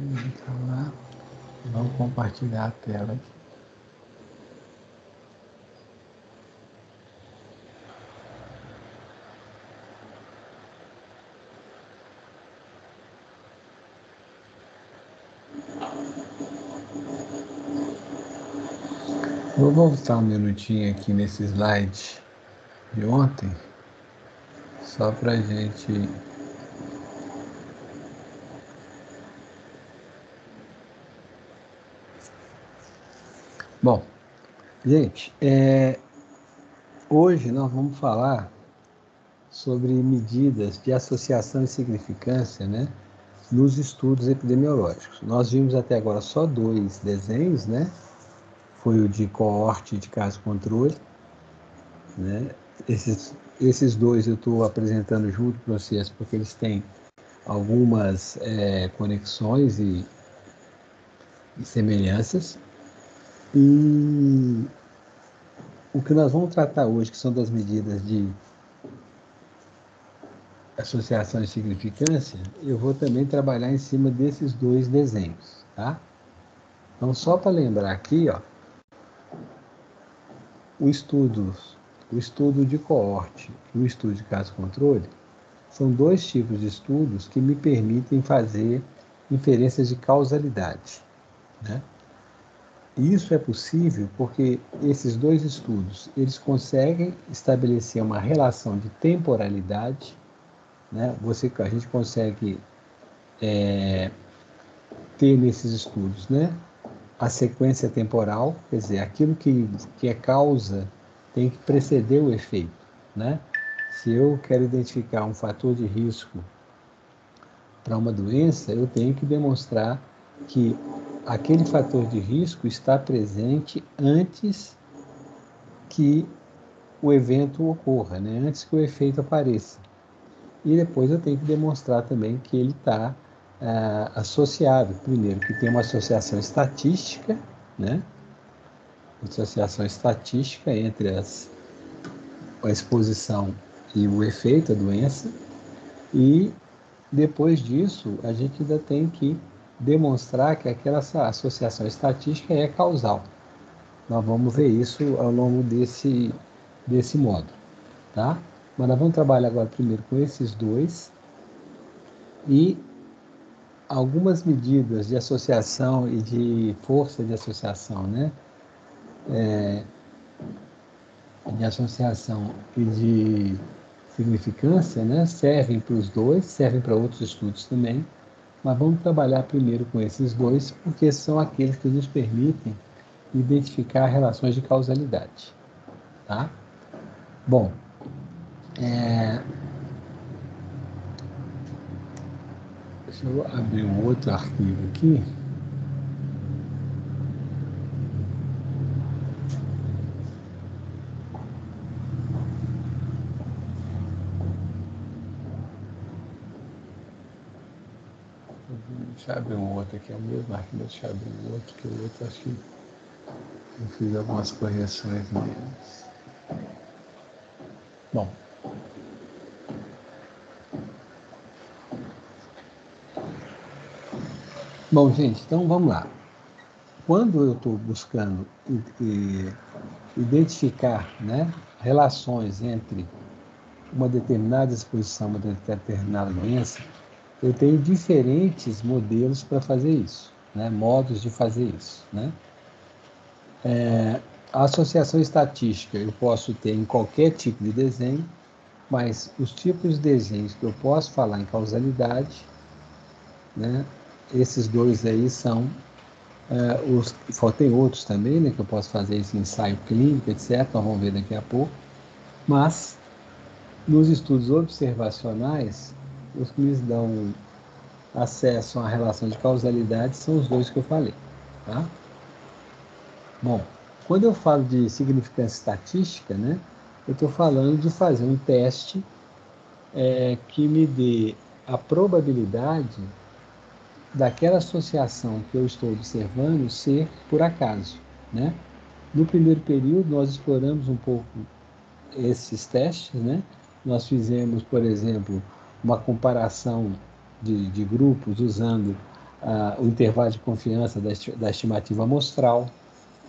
Então, lá, vamos compartilhar a tela aqui. Vou voltar um minutinho aqui nesse slide de ontem, só para a gente... Bom, gente, hoje nós vamos falar sobre medidas de associação e significância, né, nos estudos epidemiológicos. Nós vimos até agora só 2 desenhos, né? Foi o de coorte e de caso controle, né? Esses 2 eu estou apresentando junto para vocês porque eles têm algumas conexões e semelhanças. E o que nós vamos tratar hoje, que são das medidas de associação e significância, eu vou também trabalhar em cima desses 2 desenhos, tá? Então, só para lembrar aqui, ó, o estudo de coorte e o estudo de caso controle são 2 tipos de estudos que me permitem fazer inferências de causalidade, né? E isso é possível porque esses 2 estudos, eles conseguem estabelecer uma relação de temporalidade, né? A gente consegue ter nesses estudos, né, a sequência temporal, quer dizer, aquilo que é causa tem que preceder o efeito, né? Se eu quero identificar um fator de risco para uma doença, eu tenho que demonstrar que aquele fator de risco está presente antes que o evento ocorra, né? Antes que o efeito apareça. E depois eu tenho que demonstrar também que ele está associado. Primeiro, que tem uma associação estatística, né? Associação estatística entre a exposição e o efeito, a doença. E depois disso, a gente ainda tem que demonstrar que aquela associação estatística é causal. Nós vamos ver isso ao longo desse módulo, tá? Mas nós vamos trabalhar agora primeiro com esses 2 e algumas medidas de associação e de força de associação, né? De associação e de significância, né? Servem para os 2, servem para outros estudos também, mas vamos trabalhar primeiro com esses 2, porque são aqueles que nos permitem identificar relações de causalidade, tá? Bom, deixa eu abrir um outro arquivo aqui. Deixa eu abrir um outro aqui, é o mesmo arquivo, deixa eu abrir um outro, que o outro acho que eu fiz algumas correções neles. Bom, gente, então vamos lá. Quando eu estou buscando identificar, né, relações entre uma determinada exposição, uma determinada doença, eu tenho diferentes modelos para fazer isso, né, modos de fazer isso, né? A associação estatística eu posso ter em qualquer tipo de desenho, mas os tipos de desenhos que eu posso falar em causalidade, né, esses 2 aí são tem outros também, né, que eu posso fazer esse ensaio clínico, etc. Nós vamos ver daqui a pouco. Mas, nos estudos observacionais, os que nos dão acesso à relação de causalidade são os 2 que eu falei, tá? Bom, quando eu falo de significância estatística, né, eu estou falando de fazer um teste que me dê a probabilidade daquela associação que eu estou observando ser por acaso, né? No primeiro período, nós exploramos um pouco esses testes, né? Nós fizemos, por exemplo, uma comparação de grupos usando o intervalo de confiança da estimativa amostral,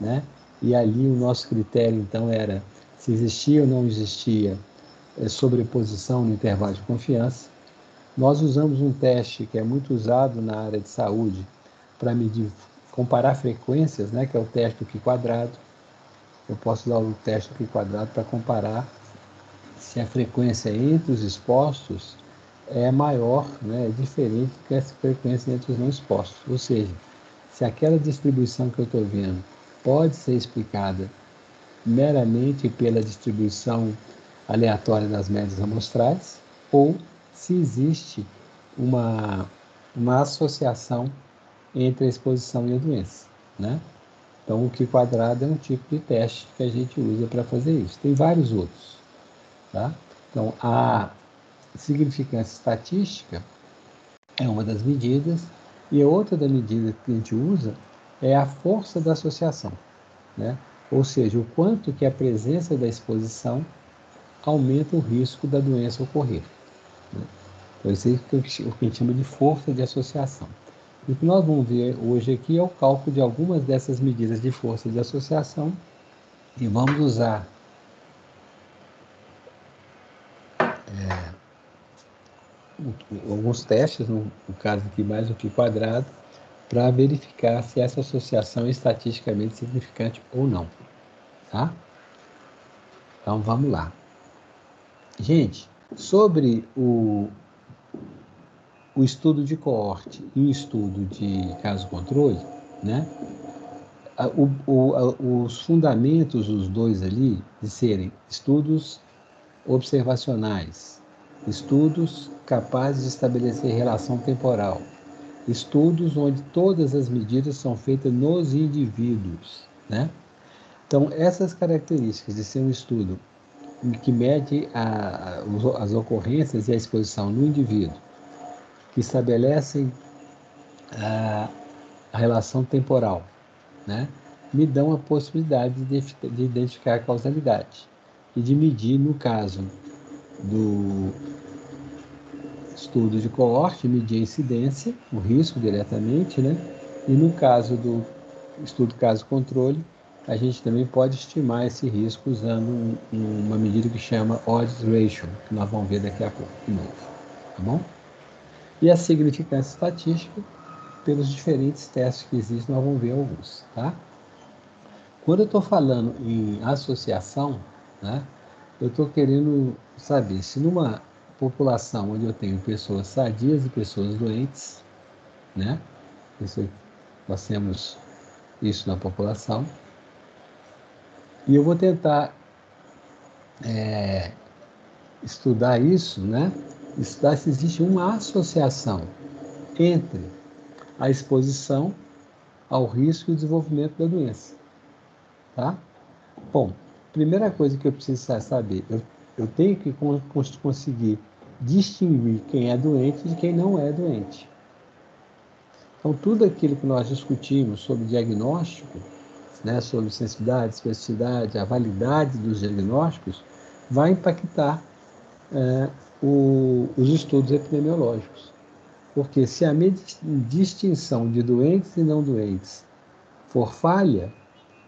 né? E ali o nosso critério, então, era se existia ou não existia sobreposição no intervalo de confiança. Nós usamos um teste que é muito usado na área de saúde para medir, comparar frequências, né? Que é o teste do Q². Eu posso usar o teste do Q² para comparar se a frequência entre os expostos é maior, né, é diferente que essa frequência entre os não expostos. Ou seja, se aquela distribuição que eu estou vendo pode ser explicada meramente pela distribuição aleatória das médias amostrais, ou se existe uma associação entre a exposição e a doença, né? Então, o Q² é um tipo de teste que a gente usa para fazer isso. Tem vários outros, tá? Então, a significância estatística é uma das medidas, e a outra da medida que a gente usa é a força da associação, né? Ou seja, o quanto que a presença da exposição aumenta o risco da doença ocorrer, né? Então, isso é o que a gente chama de força de associação. E o que nós vamos ver hoje aqui é o cálculo de algumas dessas medidas de força de associação, e vamos usar alguns testes, no caso aqui mais o Q², para verificar se essa associação é estatisticamente significante ou não, tá? Então vamos lá. Gente, sobre o estudo de coorte e o estudo de caso-controle, né? Os fundamentos, os dois ali, de serem estudos observacionais, estudos capazes de estabelecer relação temporal, estudos onde todas as medidas são feitas nos indivíduos, né? Então, essas características de ser um estudo que mede as ocorrências e a exposição no indivíduo, que estabelecem a relação temporal, né? Me dão a possibilidade de identificar a causalidade e de medir, no caso do estudo de coorte, medir a incidência, o risco diretamente, né? E no caso do estudo caso-controle, a gente também pode estimar esse risco usando uma medida que chama odds ratio, que nós vamos ver daqui a pouco de novo, tá bom? E a significância estatística, pelos diferentes testes que existem, nós vamos ver alguns, tá? Quando eu estou falando em associação, né, eu estou querendo saber se numa população onde eu tenho pessoas sadias e pessoas doentes, né, nós temos isso na população, e eu vou tentar estudar isso, né, estudar se existe uma associação entre a exposição ao risco e o desenvolvimento da doença, tá? Bom, primeira coisa que eu preciso saber, eu tenho que conseguir distinguir quem é doente de quem não é doente. Então, tudo aquilo que nós discutimos sobre diagnóstico, né, sobre sensibilidade, especificidade, a validade dos diagnósticos, vai impactar os estudos epidemiológicos. Porque se a distinção de doentes e não doentes for falha,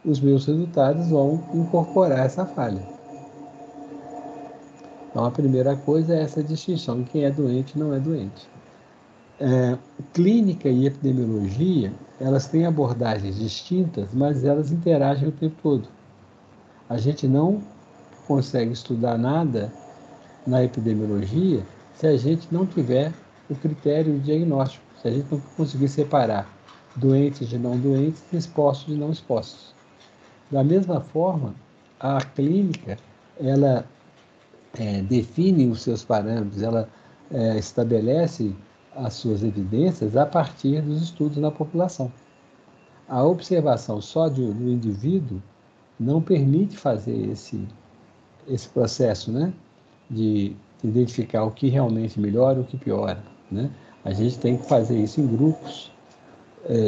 os meus resultados vão incorporar essa falha. Então, a primeira coisa é essa distinção de quem é doente e não é doente. Clínica e epidemiologia, elas têm abordagens distintas, mas elas interagem o tempo todo. A gente não consegue estudar nada na epidemiologia se a gente não tiver o critério de diagnóstico, se a gente não conseguir separar doentes de não doentes e expostos de não expostos. Da mesma forma, a clínica, ela define os seus parâmetros, ela estabelece as suas evidências a partir dos estudos na população. A observação só do indivíduo não permite fazer esse processo, né, de identificar o que realmente melhora e o que piora, né? A gente tem que fazer isso em grupos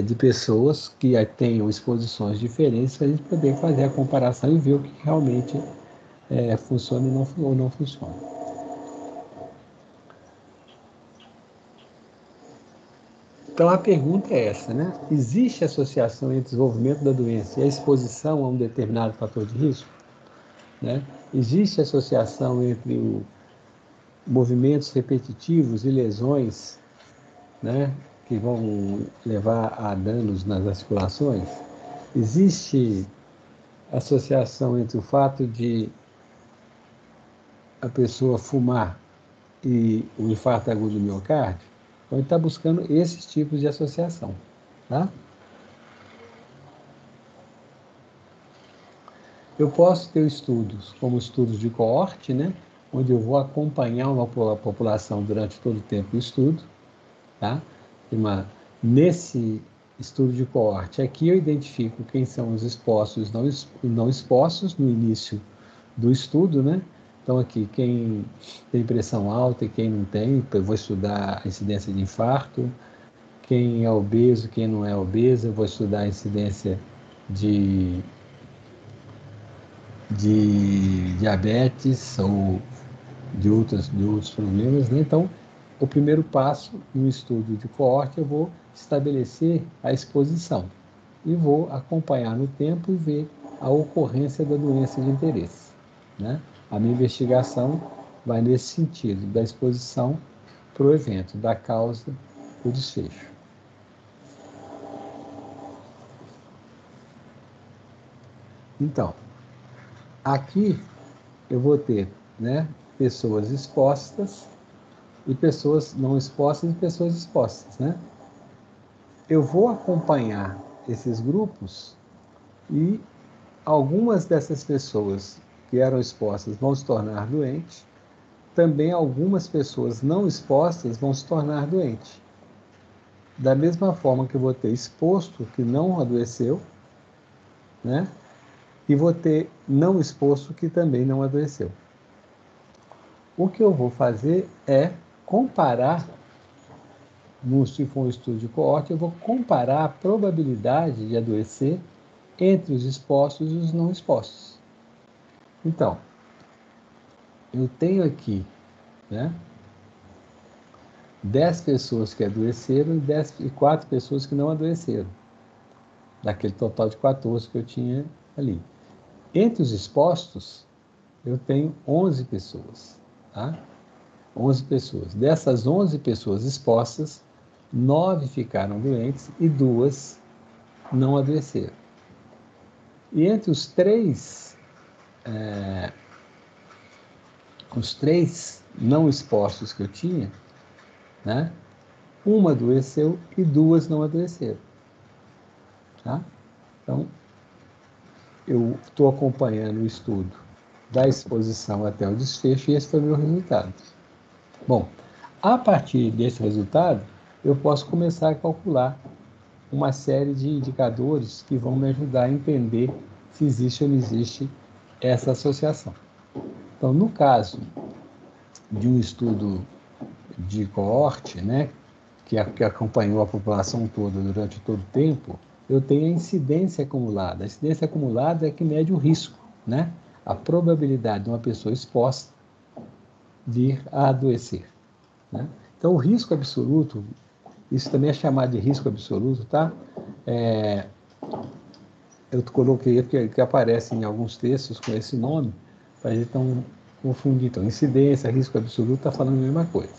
de pessoas que tenham exposições diferentes para a gente poder fazer a comparação e ver o que realmente funciona ou não funciona. Então, a pergunta é essa, né? Existe associação entre o desenvolvimento da doença e a exposição a um determinado fator de risco? Né? Existe associação entre movimentos repetitivos e lesões, né, que vão levar a danos nas articulações? Existe associação entre o fato de a pessoa fumar e o infarto agudo do miocárdio? Então, ele está buscando esses tipos de associação. Tá? Eu posso ter estudos, como estudos de coorte, né, onde eu vou acompanhar uma população durante todo o tempo do estudo. Tá? Nesse estudo de coorte, aqui eu identifico quem são os expostos e não expostos no início do estudo, né? Então, aqui, quem tem pressão alta e quem não tem, eu vou estudar a incidência de infarto. Quem é obeso, quem não é obeso, eu vou estudar a incidência de diabetes ou de outros problemas, né? Então, o primeiro passo no estudo de coorte, eu vou estabelecer a exposição e vou acompanhar no tempo e ver a ocorrência da doença de interesse, né? A minha investigação vai nesse sentido, da exposição para o evento, da causa para o desfecho. Então, aqui eu vou ter, né, pessoas expostas e pessoas não expostas e pessoas expostas, né? Eu vou acompanhar esses grupos e algumas dessas pessoas que eram expostas vão se tornar doentes, também algumas pessoas não expostas vão se tornar doentes. Da mesma forma que eu vou ter exposto que não adoeceu, né? E vou ter não exposto que também não adoeceu. O que eu vou fazer é comparar, se for um estudo de coorte, eu vou comparar a probabilidade de adoecer entre os expostos e os não expostos. Então, eu tenho aqui, né, 10 pessoas que adoeceram e 4 pessoas que não adoeceram, daquele total de 14 que eu tinha ali. Entre os expostos, eu tenho 11 pessoas, tá? 11 pessoas. Dessas 11 pessoas expostas, 9 ficaram doentes e 2 não adoeceram. E entre os três não expostos que eu tinha, né, uma adoeceu e 2 não adoeceram. Tá? Então, eu estou acompanhando o estudo da exposição até o desfecho e esse foi o meu resultado. Bom, a partir desse resultado, eu posso começar a calcular uma série de indicadores que vão me ajudar a entender se existe ou não existe essa associação. Então, no caso de um estudo de coorte, né, que acompanhou a população toda durante todo o tempo, eu tenho a incidência acumulada. A incidência acumulada é que mede o risco, né? A probabilidade de uma pessoa exposta vir a adoecer, né? Então, o risco absoluto, isso também é chamado de risco absoluto, tá? Eu coloquei que aparece em alguns textos com esse nome, para a gente não confundir. Então, incidência, risco absoluto, está falando a mesma coisa.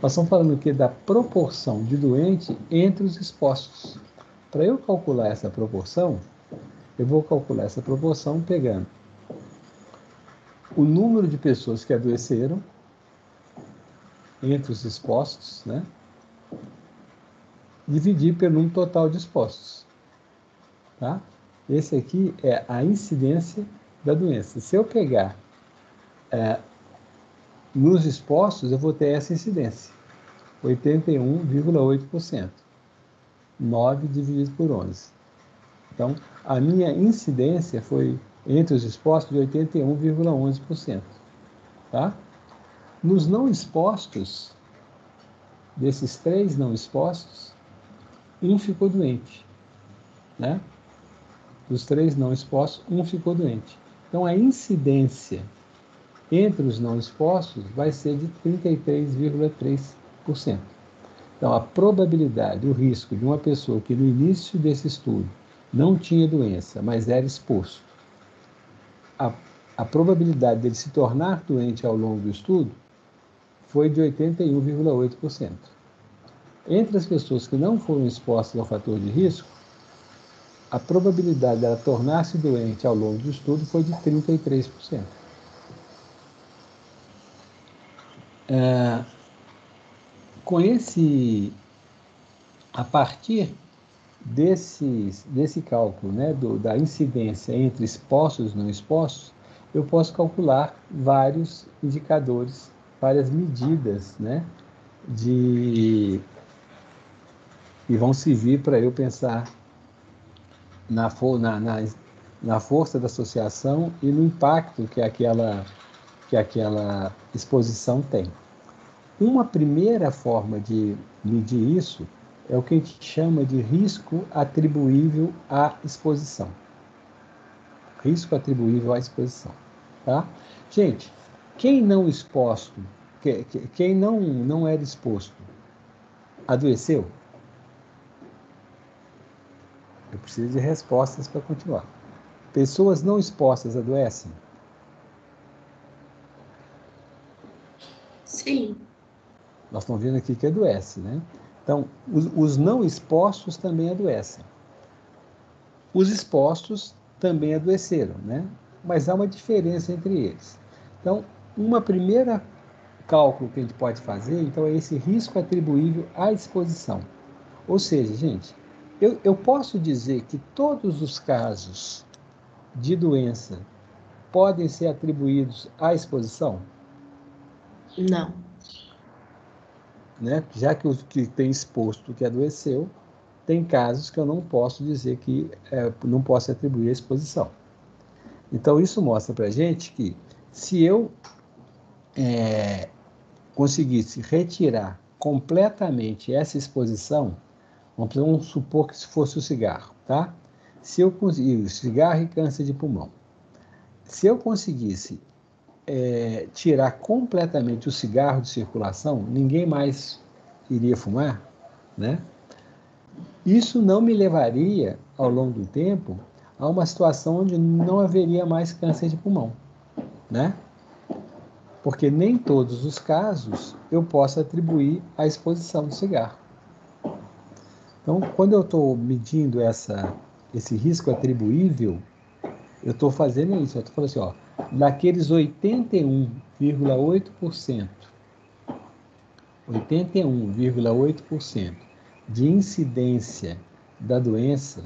Nós estamos falando aqui da proporção de doente entre os expostos. Para eu calcular essa proporção, eu vou calcular essa proporção pegando o número de pessoas que adoeceram entre os expostos, né? Dividir pelo número total de expostos. Tá? Esse aqui é a incidência da doença. Se eu pegar nos expostos, eu vou ter essa incidência, 81,8%. 9 dividido por 11. Então, a minha incidência foi, entre os expostos, de 81,11%. Tá? Nos não expostos, desses 3 não expostos, um ficou doente. Né? Dos 3 não expostos, um ficou doente. Então, a incidência entre os não expostos vai ser de 33,3%. Então, a probabilidade, o risco de uma pessoa que no início desse estudo não tinha doença, mas era exposto, a probabilidade dele se tornar doente ao longo do estudo foi de 81,8%. Entre as pessoas que não foram expostas ao fator de risco, a probabilidade dela tornar-se doente ao longo do estudo foi de 33%. A partir desse cálculo, né, da incidência entre expostos e não expostos, eu posso calcular vários indicadores, várias medidas, né, que vão servir para eu pensar na força da associação e no impacto que aquela exposição tem. Uma primeira forma de medir isso é o que a gente chama de risco atribuível à exposição. Risco atribuível à exposição. Tá? Gente, quem não exposto, quem não era exposto, adoeceu? Eu preciso de respostas para continuar. Pessoas não expostas adoecem? Sim. Nós estamos vendo aqui que adoece, né? Então, os não expostos também adoecem. Os expostos também adoeceram, né? Mas há uma diferença entre eles. Então, uma primeira cálculo que a gente pode fazer, então, é esse risco atribuível à exposição. Ou seja, gente, eu posso dizer que todos os casos de doença podem ser atribuídos à exposição? Não. Né? Já que o que tem exposto que adoeceu, tem casos que eu não posso dizer que não posso atribuir a exposição. Então, isso mostra para a gente que se eu conseguisse retirar completamente essa exposição, vamos supor que se fosse o cigarro, tá? Se eu conseguir cigarro e câncer de pulmão, se eu conseguisse tirar completamente o cigarro de circulação, ninguém mais iria fumar, né? Isso não me levaria, ao longo do tempo, a uma situação onde não haveria mais câncer de pulmão, né? Porque nem todos os casos eu posso atribuir à exposição do cigarro. Então, quando eu estou medindo esse risco atribuível, eu estou fazendo isso. Eu estou falando assim, ó, naqueles 81,8% de incidência da doença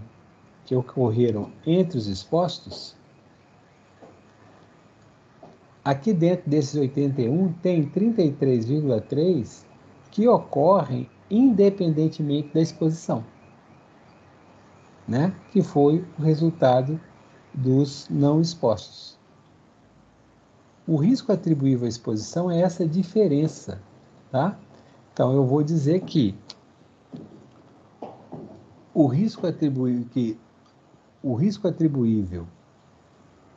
que ocorreram entre os expostos, aqui dentro desses 81 tem 33,3 que ocorrem independentemente da exposição, né? Que foi o resultado dos não expostos. O risco atribuível à exposição é essa diferença, tá? Então, eu vou dizer que o risco atribuível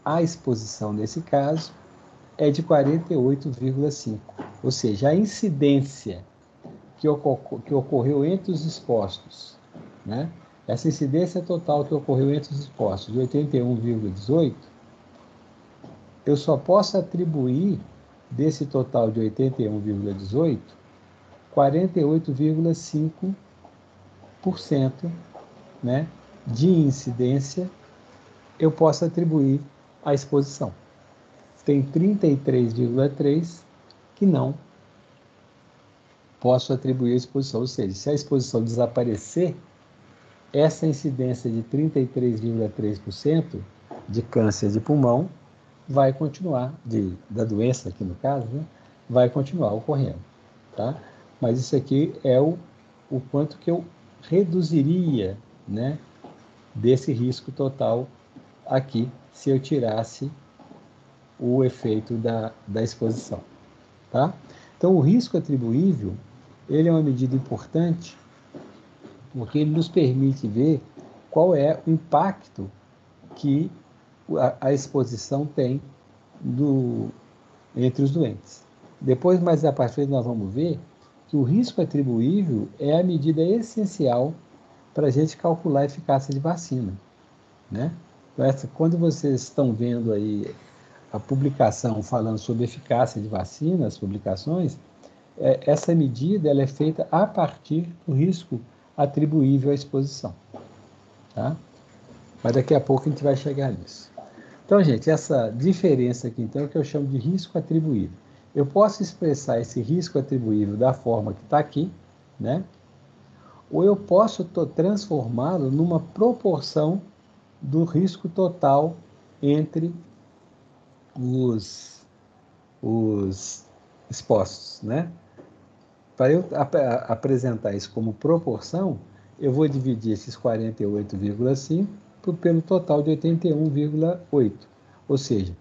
à exposição nesse caso é de 48,5. Ou seja, a incidência que ocorreu entre os expostos, né? Essa incidência total que ocorreu entre os expostos, de 81,18, eu só posso atribuir desse total de 81,18, 48,5%, né, de incidência eu posso atribuir à exposição. Tem 33,3% que não posso atribuir à exposição. Ou seja, se a exposição desaparecer, essa incidência de 33,3% de câncer de pulmão vai continuar, da doença aqui no caso, né, vai continuar ocorrendo. Tá? Mas isso aqui é o quanto que eu reduziria, né, desse risco total aqui, se eu tirasse o efeito da exposição. Tá? Então, o risco atribuível, ele é uma medida importante, porque ele nos permite ver qual é o impacto que a exposição tem entre os doentes. Depois, mais à frente, nós vamos ver que o risco atribuível é a medida essencial para a gente calcular a eficácia de vacina, né? Então, quando vocês estão vendo aí a publicação falando sobre eficácia de vacina, as publicações, essa medida ela é feita a partir do risco atribuível à exposição, tá? Mas daqui a pouco a gente vai chegar nisso. Então, gente, essa diferença aqui, então, é o que eu chamo de risco atribuível. Eu posso expressar esse risco atribuível da forma que está aqui, né? Ou eu posso transformá-lo numa proporção do risco total entre os expostos, né? Para eu apresentar isso como proporção, eu vou dividir esses 48,5 pelo total de 81,8. Ou seja,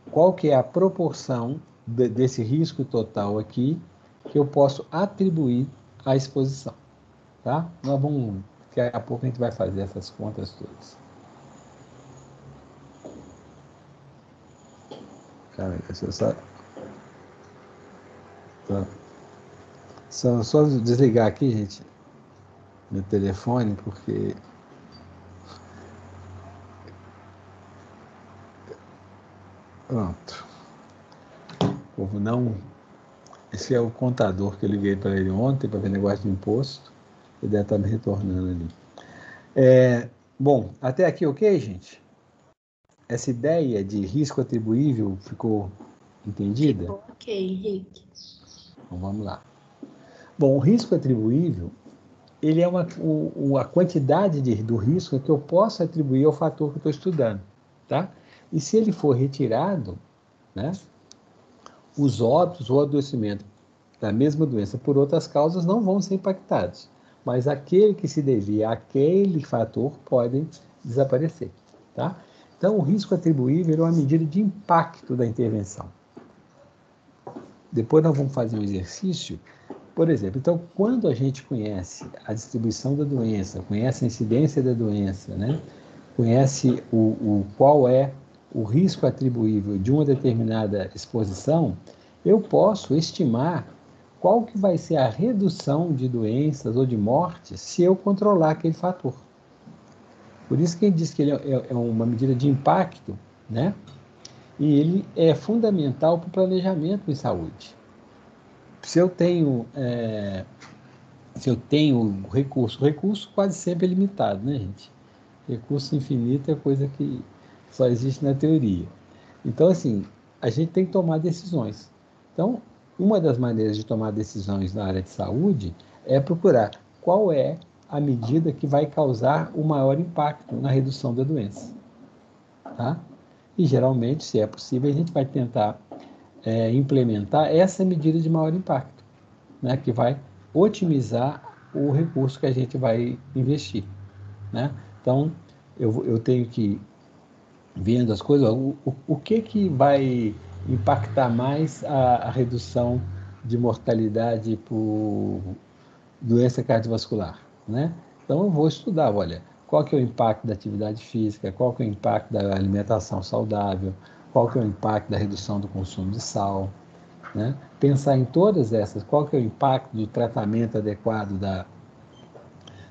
qual que é a proporção desse risco total aqui que eu posso atribuir à exposição, tá? Nós vamos, daqui a pouco a gente vai fazer essas contas todas. Cara, deixa eu só desligar aqui, gente, meu telefone, porque pronto. O povo não. Esse é o contador que eu liguei para ele ontem para ver negócio de imposto. Ele deve estar me retornando ali. Bom, até aqui ok, gente? Essa ideia de risco atribuível ficou entendida? Ficou ok, Henrique. Então vamos lá. Bom, o risco atribuível, ele é a quantidade do risco que eu posso atribuir ao fator que eu estou estudando, tá? E se ele for retirado, né, os óbitos ou adoecimento da mesma doença por outras causas não vão ser impactados, mas aquele que se devia àquele fator podem desaparecer, tá? Então, o risco atribuível é uma medida de impacto da intervenção. Depois nós vamos fazer um exercício, por exemplo, então, quando a gente conhece a distribuição da doença, conhece a incidência da doença, né? Conhece qual é o risco atribuível de uma determinada exposição, eu posso estimar qual que vai ser a redução de doenças ou de mortes se eu controlar aquele fator. Por isso que ele diz que ele é uma medida de impacto, né? E ele é fundamental para o planejamento em saúde. Se eu tenho recurso, o recurso quase sempre é limitado, né, gente? Recurso infinito é coisa que só existe na teoria. Então, assim, a gente tem que tomar decisões. Então, uma das maneiras de tomar decisões na área de saúde é procurar qual é a medida que vai causar o maior impacto na redução da doença, tá? E, geralmente, se é possível, a gente vai tentar implementar essa medida de maior impacto, né, que vai otimizar o recurso que a gente vai investir, né? Então, eu tenho que vendo as coisas, o que vai impactar mais a redução de mortalidade por doença cardiovascular, né? Então eu vou estudar, olha, qual que é o impacto da atividade física, qual que é o impacto da alimentação saudável, qual que é o impacto da redução do consumo de sal, né? Pensar em todas essas, qual que é o impacto do tratamento adequado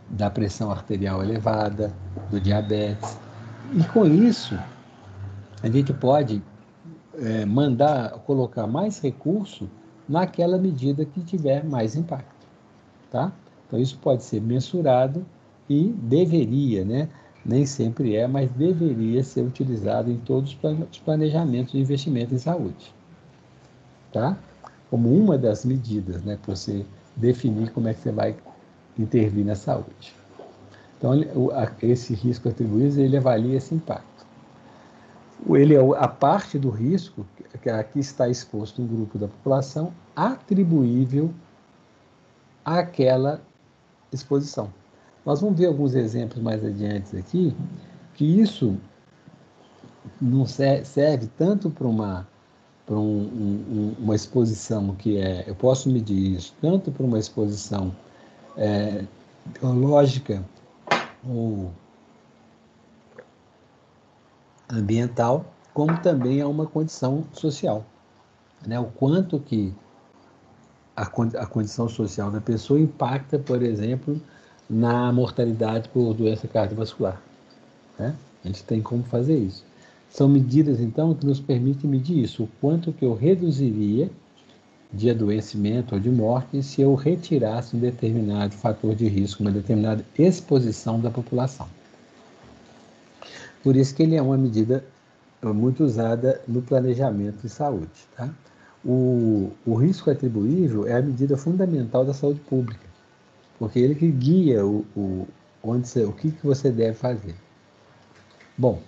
da pressão arterial elevada, do diabetes. E com isso, a gente pode colocar mais recurso naquela medida que tiver mais impacto, tá? Então isso pode ser mensurado e deveria, né? Nem sempre é, mas deveria ser utilizado em todos os planejamentos de investimento em saúde, tá? Como uma das medidas, né? Para você definir como é que você vai intervir na saúde. Então, esse risco atribuído, ele avalia esse impacto. Ele é a parte do risco que aqui está exposto um grupo da população atribuível àquela exposição. Nós vamos ver alguns exemplos mais adiante aqui, que isso não serve tanto para uma exposição que eu posso medir isso tanto para uma exposição biológica ou ambiental, como também a uma condição social, né? O quanto que a condição social da pessoa impacta, por exemplo, na mortalidade por doença cardiovascular, né? A gente tem como fazer isso. São medidas, então, que nos permitem medir isso, o quanto que eu reduziria de adoecimento ou de morte se eu retirasse um determinado fator de risco, uma determinada exposição da população. Por isso que ele é uma medida muito usada no planejamento de saúde. Tá? O risco atribuível é a medida fundamental da saúde pública, porque ele que guia o que você deve fazer. Bom,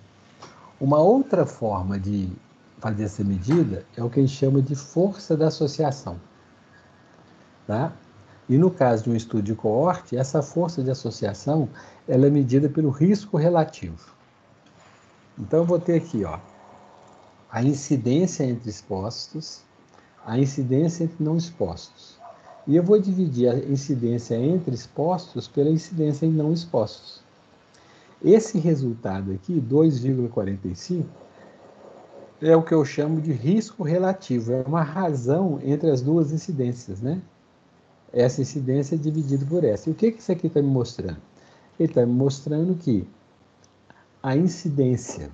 uma outra forma de fazer essa medida é o que a gente chama de força da associação. Tá? E no caso de um estudo de coorte, essa força de associação ela é medida pelo risco relativo. Então eu vou ter aqui a incidência entre expostos, a incidência entre não expostos. E eu vou dividir a incidência entre expostos pela incidência em não expostos. Esse resultado aqui, 2,45, é o que eu chamo de risco relativo. É uma razão entre as duas incidências, né? Essa incidência é dividida por essa. E o que isso aqui está me mostrando? Ele está me mostrando que a incidência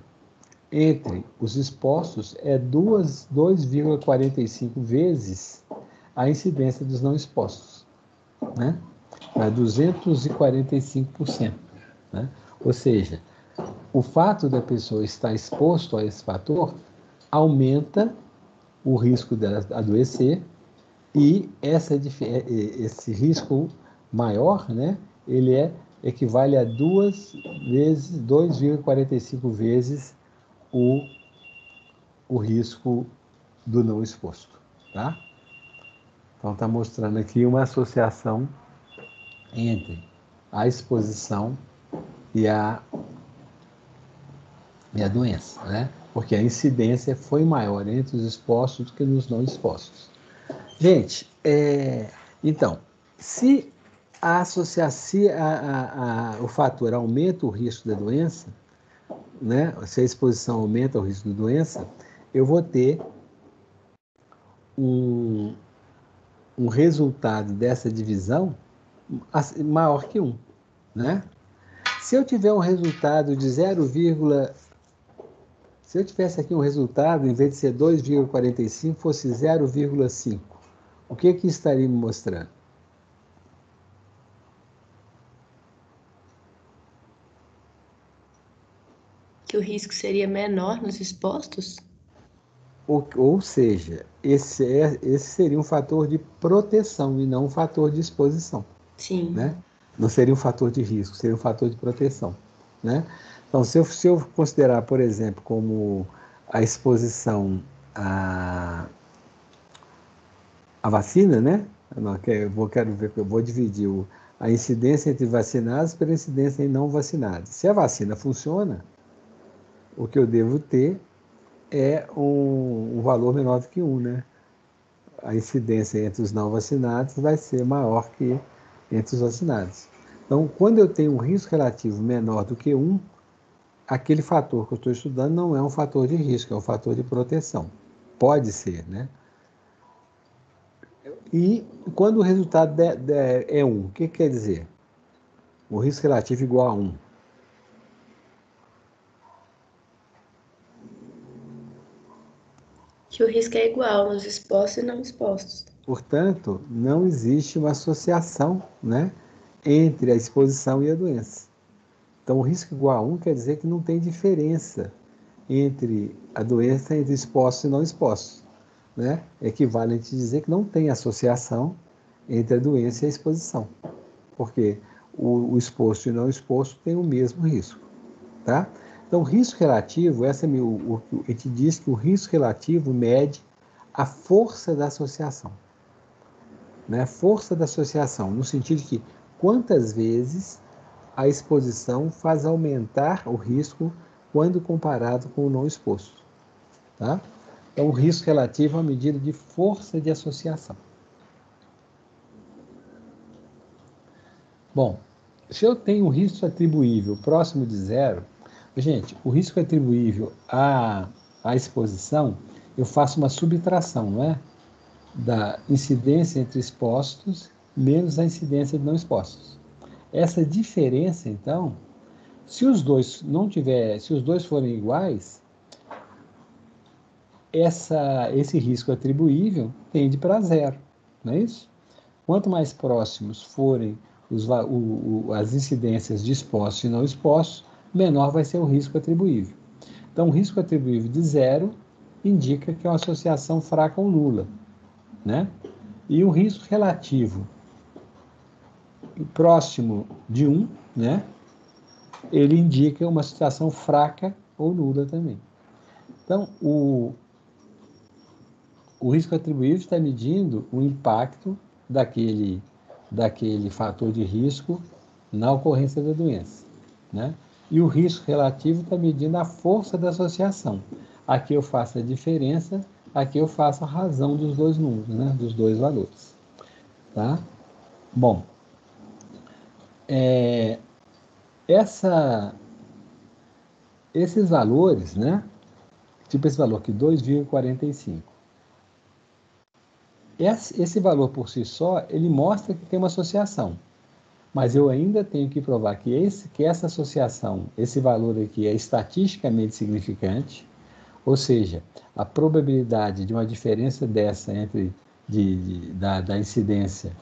entre os expostos é 2,45 vezes a incidência dos não expostos, né? É 245%. Né? Ou seja, o fato da pessoa estar exposto a esse fator aumenta o risco dela adoecer e esse risco maior, né, ele equivale a 2,45 vezes o risco do não exposto. Tá? Então, está mostrando aqui uma associação entre a exposição e a doença, né? Porque a incidência foi maior entre os expostos do que nos não expostos. Gente, então, se o fator aumenta o risco da doença, né? Se a exposição aumenta o risco da doença, eu vou ter um resultado dessa divisão maior que 1, né? Se eu tiver um resultado de se eu tivesse aqui um resultado, em vez de ser 2,45, fosse 0,5, o que estaria me mostrando? Que o risco seria menor nos expostos? Ou seja, esse seria um fator de proteção e não um fator de exposição. Sim. Né? Não seria um fator de risco, seria um fator de proteção. Né? Então, se eu considerar, por exemplo, como a exposição à vacina, né? Eu vou dividir a incidência entre vacinados pela incidência em não vacinados. Se a vacina funciona, o que eu devo ter é um valor menor do que 1, né? A incidência entre os não vacinados vai ser maior que entre os vacinados. Então, quando eu tenho um risco relativo menor do que 1, aquele fator que eu estou estudando não é um fator de risco, é um fator de proteção. Pode ser, né? E quando o resultado é 1, o que quer dizer? O risco relativo igual a 1. Que o risco é igual nos expostos e não expostos. Portanto, não existe uma associação, né, entre a exposição e a doença. Então, o risco igual a 1 quer dizer que não tem diferença entre a doença entre expostos e não expostos. Né? É equivalente a dizer que não tem associação entre a doença e a exposição, porque o exposto e o não exposto têm o mesmo risco. Tá? Então, risco relativo, a gente diz que o risco relativo mede a força da associação. Né? Força da associação, no sentido de que quantas vezes a exposição faz aumentar o risco quando comparado com o não exposto. Tá? Então, o risco relativo é uma medida de força de associação. Bom, se eu tenho um risco atribuível próximo de 0, gente, o risco atribuível à exposição, eu faço uma subtração, não é? da incidência entre expostos menos a incidência de não expostos. Essa diferença, então, se os dois forem iguais, esse risco atribuível tende para zero, não é isso? Quanto mais próximos forem as incidências de expostos e não expostos, menor vai ser o risco atribuível. Então, o risco atribuível de zero indica que é uma associação fraca ou nula, né? E o risco relativo próximo de 1, né? Ele indica uma associação fraca ou nula também. Então, o risco atribuível está medindo o impacto daquele fator de risco na ocorrência da doença, né? E o risco relativo está medindo a força da associação. Aqui eu faço a diferença, aqui eu faço a razão dos dois números, né? Dos dois valores, tá? Bom, esses valores, né? Tipo esse valor aqui, 2,45. Esse valor por si só, ele mostra que tem uma associação. Mas eu ainda tenho que provar que essa associação, esse valor aqui é estatisticamente significante, ou seja, a probabilidade de uma diferença dessa da incidência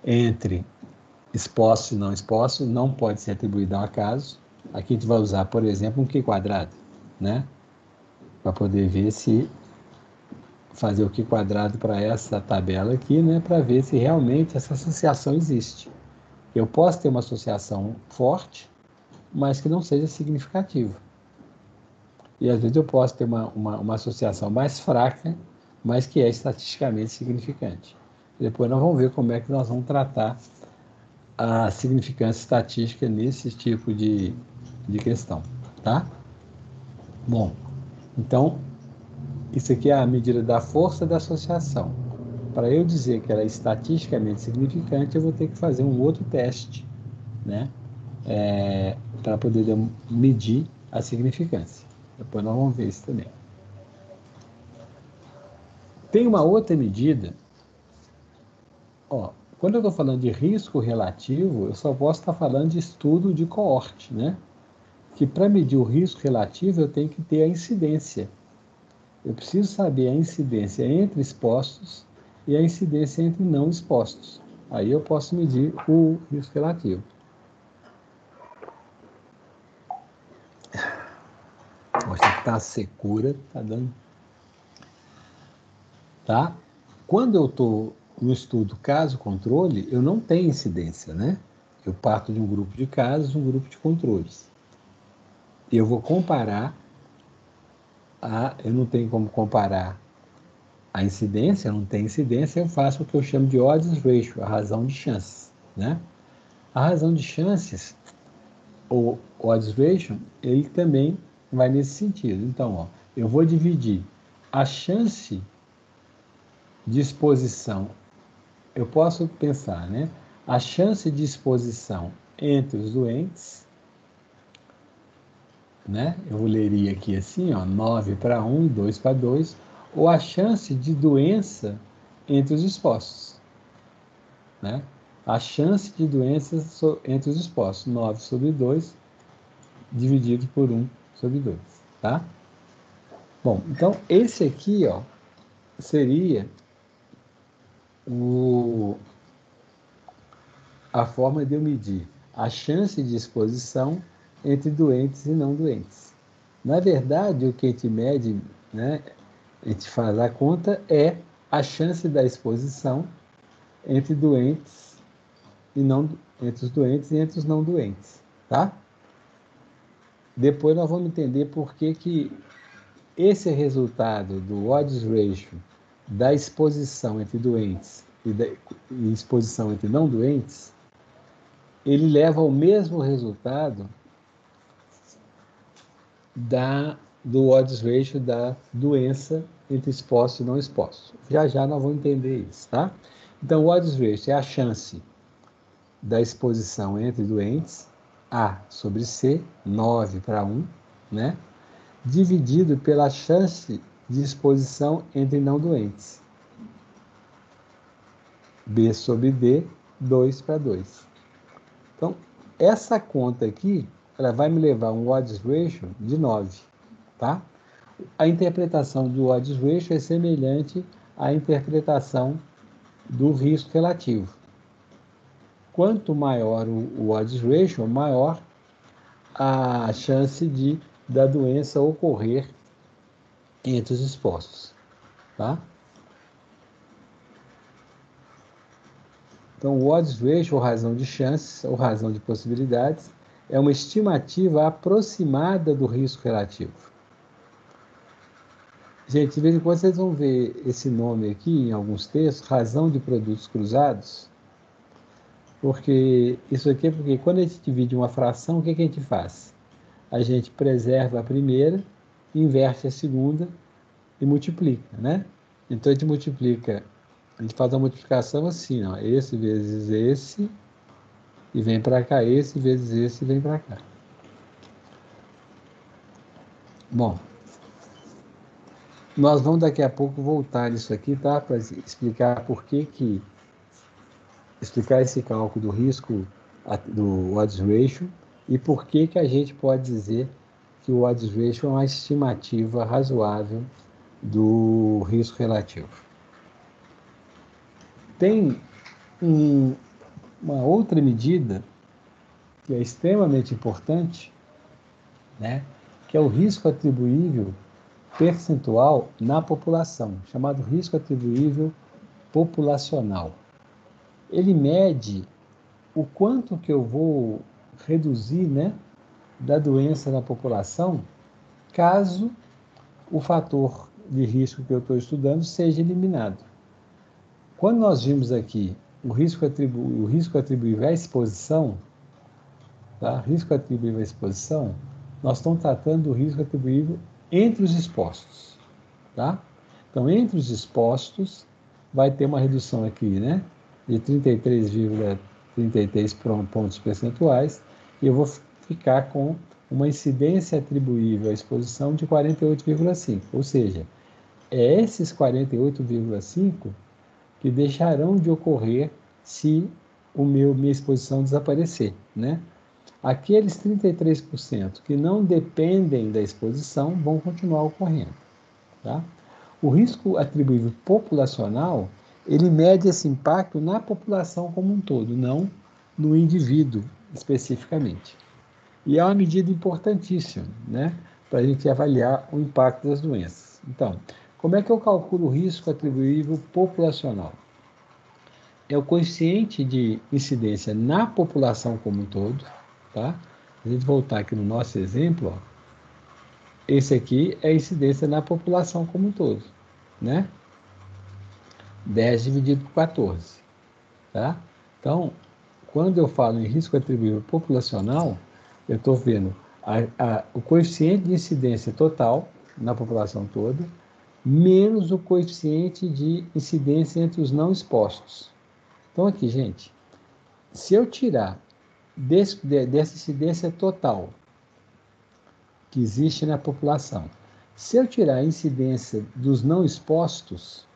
entre exposto e não exposto não pode ser atribuída ao acaso. Aqui a gente vai usar, por exemplo, um Q quadrado, né? Para poder ver se fazer o Q quadrado para essa tabela aqui, né? Para ver se realmente essa associação existe. Eu posso ter uma associação forte, mas que não seja significativa. E às vezes eu posso ter uma associação mais fraca, mas que é estatisticamente significante. Depois nós vamos ver como é que nós vamos tratar a significância estatística nesse tipo de questão, tá? Bom, então, isso aqui é a medida da força da associação. Para eu dizer que ela é estatisticamente significante, eu vou ter que fazer um outro teste, né? Para poder medir a significância. Depois nós vamos ver isso também. Tem uma outra medida. Ó, quando eu estou falando de risco relativo, eu só posso estar falando de estudo de coorte, né? Que para medir o risco relativo eu tenho que ter a incidência. Eu preciso saber a incidência entre expostos e a incidência entre não expostos. Aí eu posso medir o risco relativo. Mostra que está secura, tá dando. Tá? Quando eu estou no estudo caso-controle, eu não tenho incidência, né? Eu parto de um grupo de casos, um grupo de controles. E eu vou comparar, eu não tenho como comparar a incidência, eu não tenho incidência, eu faço o que eu chamo de odds ratio, a razão de chances, né? A razão de chances, ou odds ratio, ele também vai nesse sentido. Então, ó, eu vou dividir a chance de exposição. Eu posso pensar, né? A chance de exposição entre os doentes, né? Eu leria aqui assim, ó, 9 para 1 e 2 para 2, ou a chance de doença entre os expostos, né? A chance de doenças entre os expostos, 9 sobre 2, dividido por 1 sobre 2, tá? Bom, então esse aqui, ó, seria a forma de eu medir a chance de exposição entre doentes e não doentes. Na verdade, o que a gente mede, né, a gente faz a conta, é a chance da exposição entre doentes e não, entre os doentes e entre os não doentes, tá? Depois nós vamos entender por que esse resultado do odds ratio da exposição entre doentes e exposição entre não doentes, ele leva ao mesmo resultado do odds ratio da doença entre expostos e não expostos. Já já nós vamos entender isso, tá? Então, o odds ratio é a chance da exposição entre doentes, A sobre C, 9 para 1, né? Dividido pela chance de exposição entre não doentes. B sobre D, 2 para 2. Então, essa conta aqui, ela vai me levar a um odds ratio de 9, tá? A interpretação do odds ratio é semelhante à interpretação do risco relativo. Quanto maior o odds ratio, maior a chance da doença ocorrer entre os expostos, tá? Então, o odds ratio, ou razão de chances, ou razão de possibilidades, é uma estimativa aproximada do risco relativo. Gente, de vez em quando vocês vão ver esse nome aqui em alguns textos, razão de produtos cruzados, porque isso aqui é porque quando a gente divide uma fração, o que a gente faz? A gente preserva a primeira, inverte a segunda e multiplica, né? Então a gente multiplica, a gente faz a multiplicação assim, ó, esse vezes esse, e vem para cá, esse vezes esse, e vem para cá. Bom, nós vamos daqui a pouco voltar nisso aqui, tá? Para explicar explicar esse cálculo do risco do odds ratio e por que a gente pode dizer que o odds ratio é uma estimativa razoável do risco relativo. Tem uma outra medida que é extremamente importante, né? Que é o risco atribuível percentual na população, chamado risco atribuível populacional. Ele mede o quanto que eu vou reduzir, né, da doença na população, caso o fator de risco que eu estou estudando seja eliminado. Quando nós vimos aqui o risco atribuível à exposição, tá? Risco atribuível à exposição, nós estamos tratando do risco atribuível entre os expostos, tá? Então, entre os expostos, vai ter uma redução aqui, né, de 33,33 pontos percentuais, e eu vou ficar com uma incidência atribuível à exposição de 48,5, ou seja, é esses 48,5 que deixarão de ocorrer se minha exposição desaparecer, né? Aqueles 33% que não dependem da exposição vão continuar ocorrendo, tá? O risco atribuível populacional, ele mede esse impacto na população como um todo, não no indivíduo especificamente. E é uma medida importantíssima, né, para a gente avaliar o impacto das doenças. Então, como é que eu calculo o risco atribuível populacional? É o coeficiente de incidência na população como um todo, tá? Se a gente voltar aqui no nosso exemplo, ó, esse aqui é a incidência na população como um todo, né? 10 dividido por 14, tá? Então, quando eu falo em risco atribuível populacional, eu estou vendo o coeficiente de incidência total na população toda, menos o coeficiente de incidência entre os não expostos. Então, aqui, gente, se eu tirar dessa incidência total que existe na população, se eu tirar a incidência dos não expostos,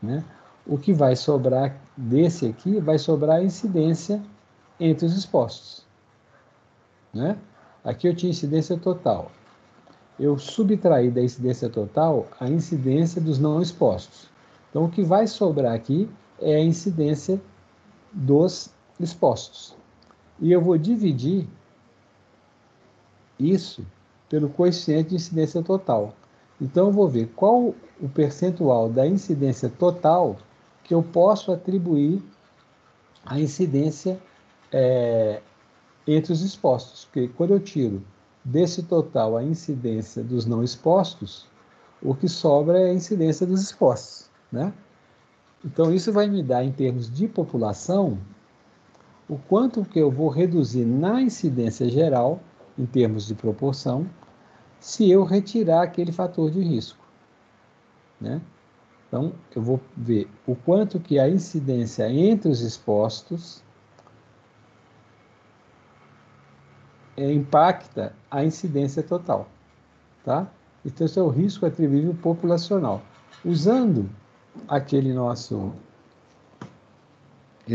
né, o que vai sobrar desse aqui, vai sobrar a incidência entre os expostos, né? Aqui eu tinha incidência total. Eu subtraí da incidência total a incidência dos não expostos. Então, o que vai sobrar aqui é a incidência dos expostos. E eu vou dividir isso pelo coeficiente de incidência total. Então, eu vou ver qual o percentual da incidência total que eu posso atribuir à incidência entre os expostos. Porque quando eu tiro desse total a incidência dos não expostos, o que sobra é a incidência dos expostos, né? Então, isso vai me dar, em termos de população, o quanto que eu vou reduzir na incidência geral, em termos de proporção, se eu retirar aquele fator de risco, né? Então, eu vou ver o quanto que a incidência entre os expostos impacta a incidência total, tá? Então, esse é o risco atribuível populacional. Usando aquele nosso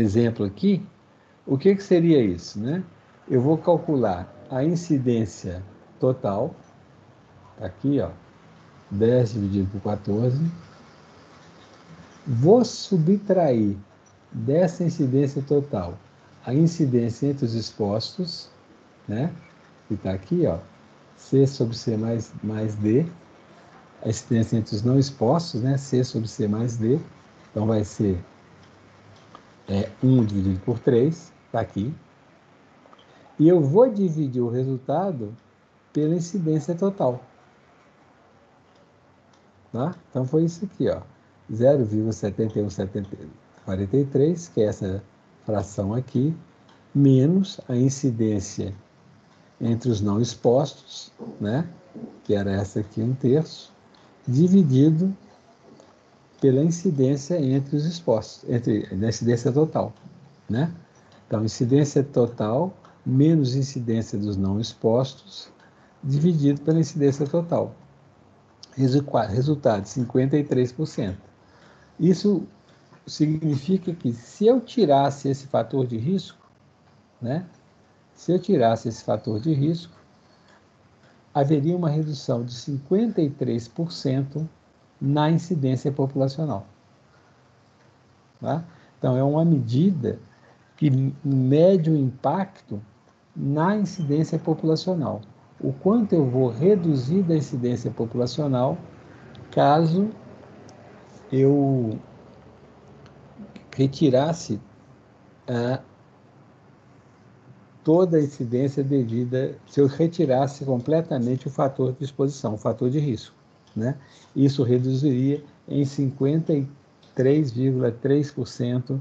exemplo aqui, o que seria isso, né? Eu vou calcular a incidência total, tá aqui, ó, 10 dividido por 14, vou subtrair dessa incidência total a incidência entre os expostos, né? Que está aqui, ó, C sobre C mais D, a incidência entre os não expostos, né? C sobre C mais D, então vai ser 1 dividido por 3, está aqui. E eu vou dividir o resultado pela incidência total. Tá? Então foi isso aqui, ó, 0,7143, que é essa fração aqui, menos a incidência entre os não expostos, né? Que era essa aqui, 1/3, dividido pela incidência entre os expostos, entre a incidência total, né? Então, incidência total menos incidência dos não expostos, dividido pela incidência total. Resultado, 53%. Isso significa que se eu tirasse esse fator de risco, né? Se eu tirasse esse fator de risco, haveria uma redução de 53% na incidência populacional. Tá? Então, é uma medida que mede o impacto na incidência populacional. O quanto eu vou reduzir da incidência populacional caso eu retirasse toda a incidência devida, se eu retirasse completamente o fator de exposição, o fator de risco, né? Isso reduziria em 53,3%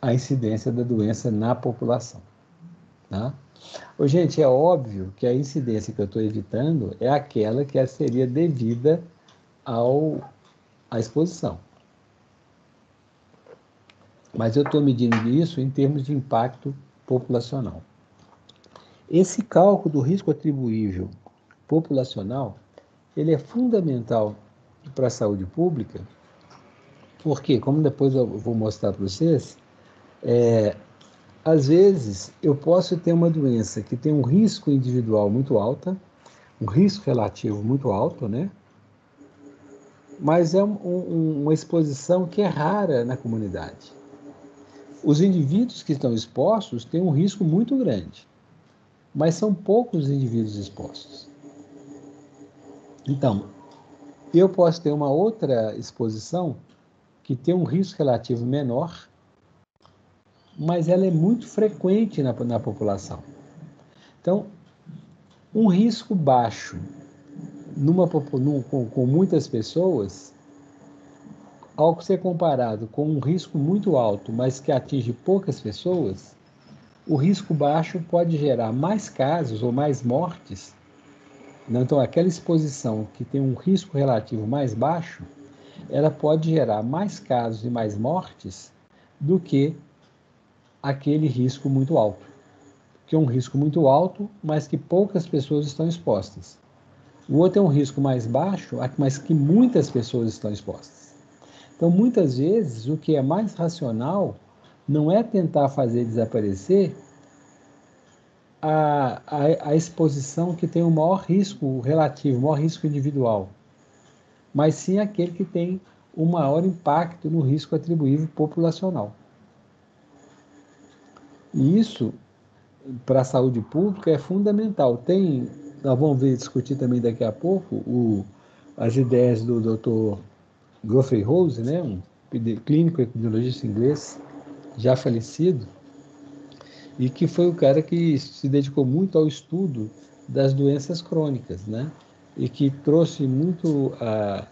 a incidência da doença na população, tá? Ô, gente, é óbvio que a incidência que eu estou evitando é aquela que seria devida à exposição. Mas eu estou medindo isso em termos de impacto populacional. Esse cálculo do risco atribuível populacional, ele é fundamental para a saúde pública, porque, como depois eu vou mostrar para vocês, às vezes eu posso ter uma doença que tem um risco individual muito alto, um risco relativo muito alto, né? Mas é uma exposição que é rara na comunidade. Os indivíduos que estão expostos têm um risco muito grande, mas são poucos os indivíduos expostos. Então, eu posso ter uma outra exposição que tem um risco relativo menor, mas ela é muito frequente na população. Então, um risco baixo com muitas pessoas, ao ser comparado com um risco muito alto, mas que atinge poucas pessoas, o risco baixo pode gerar mais casos ou mais mortes. Então, aquela exposição que tem um risco relativo mais baixo, ela pode gerar mais casos e mais mortes do que aquele risco muito alto. Que é um risco muito alto, mas que poucas pessoas estão expostas. O outro é um risco mais baixo, mas que muitas pessoas estão expostas. Então, muitas vezes, o que é mais racional não é tentar fazer desaparecer a exposição que tem o maior risco relativo, o maior risco individual, mas sim aquele que tem o maior impacto no risco atribuível populacional. E isso, para a saúde pública, é fundamental. Nós vamos discutir também daqui a pouco as ideias do Dr. Geoffrey Rose, né, um clínico epidemiologista inglês, já falecido, e que foi o cara que se dedicou muito ao estudo das doenças crônicas, né, e que trouxe muito a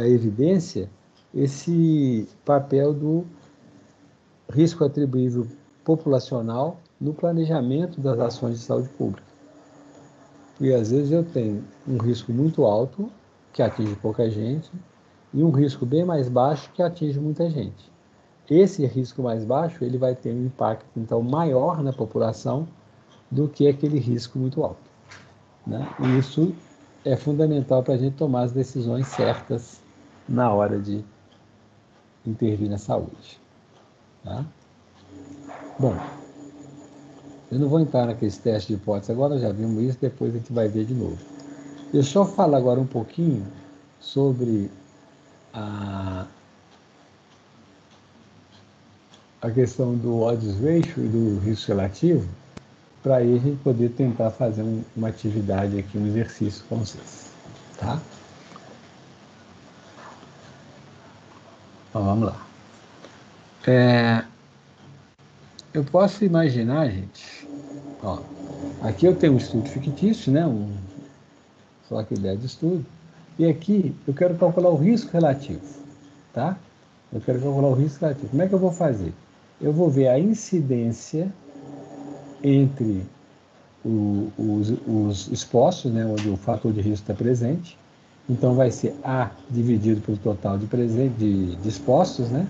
evidência esse papel do risco atribuível populacional no planejamento das ações de saúde pública. E às vezes eu tenho um risco muito alto, que atinge pouca gente, e um risco bem mais baixo, que atinge muita gente. Esse risco mais baixo, ele vai ter um impacto, então, maior na população do que aquele risco muito alto, né? E isso é fundamental para a gente tomar as decisões certas na hora de intervir na saúde. Tá? Bom, eu não vou entrar naqueles testes de hipótese agora, já vimos isso, depois a gente vai ver de novo. Deixa eu falar agora um pouquinho sobre a questão do odds ratio e do risco relativo, para aí a gente poder tentar fazer uma atividade aqui, um exercício com vocês. Tá? Então, vamos lá. Eu posso imaginar, gente, ó, aqui eu tenho um estudo fictício, né? Só que ideia de estudo. E aqui eu quero calcular o risco relativo, tá? Eu quero calcular o risco relativo. Como é que eu vou fazer? Eu vou ver a incidência entre os expostos, né, onde o fator de risco está presente. Então vai ser A dividido pelo total de expostos, né?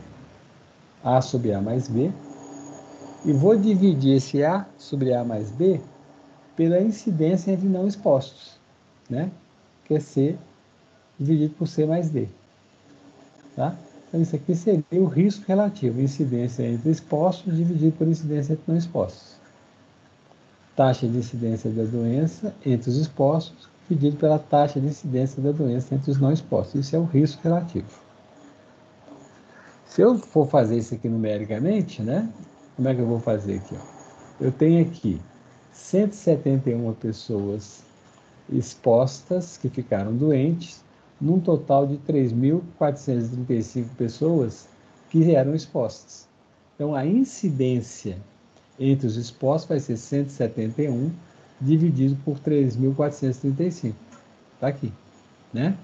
A sobre A mais B. E vou dividir esse A sobre A mais B pela incidência entre não expostos, né? Que é C dividido por C mais D. Tá? Então, isso aqui seria o risco relativo, incidência entre expostos dividido por incidência entre não expostos. Taxa de incidência da doença entre os expostos dividido pela taxa de incidência da doença entre os não expostos. Isso é o risco relativo. Se eu for fazer isso aqui numericamente, né? Como é que eu vou fazer aqui? Ó? Eu tenho aqui 171 pessoas expostas que ficaram doentes, num total de 3.435 pessoas que eram expostas. Então, a incidência entre os expostos vai ser 171 dividido por 3.435. Está aqui, né?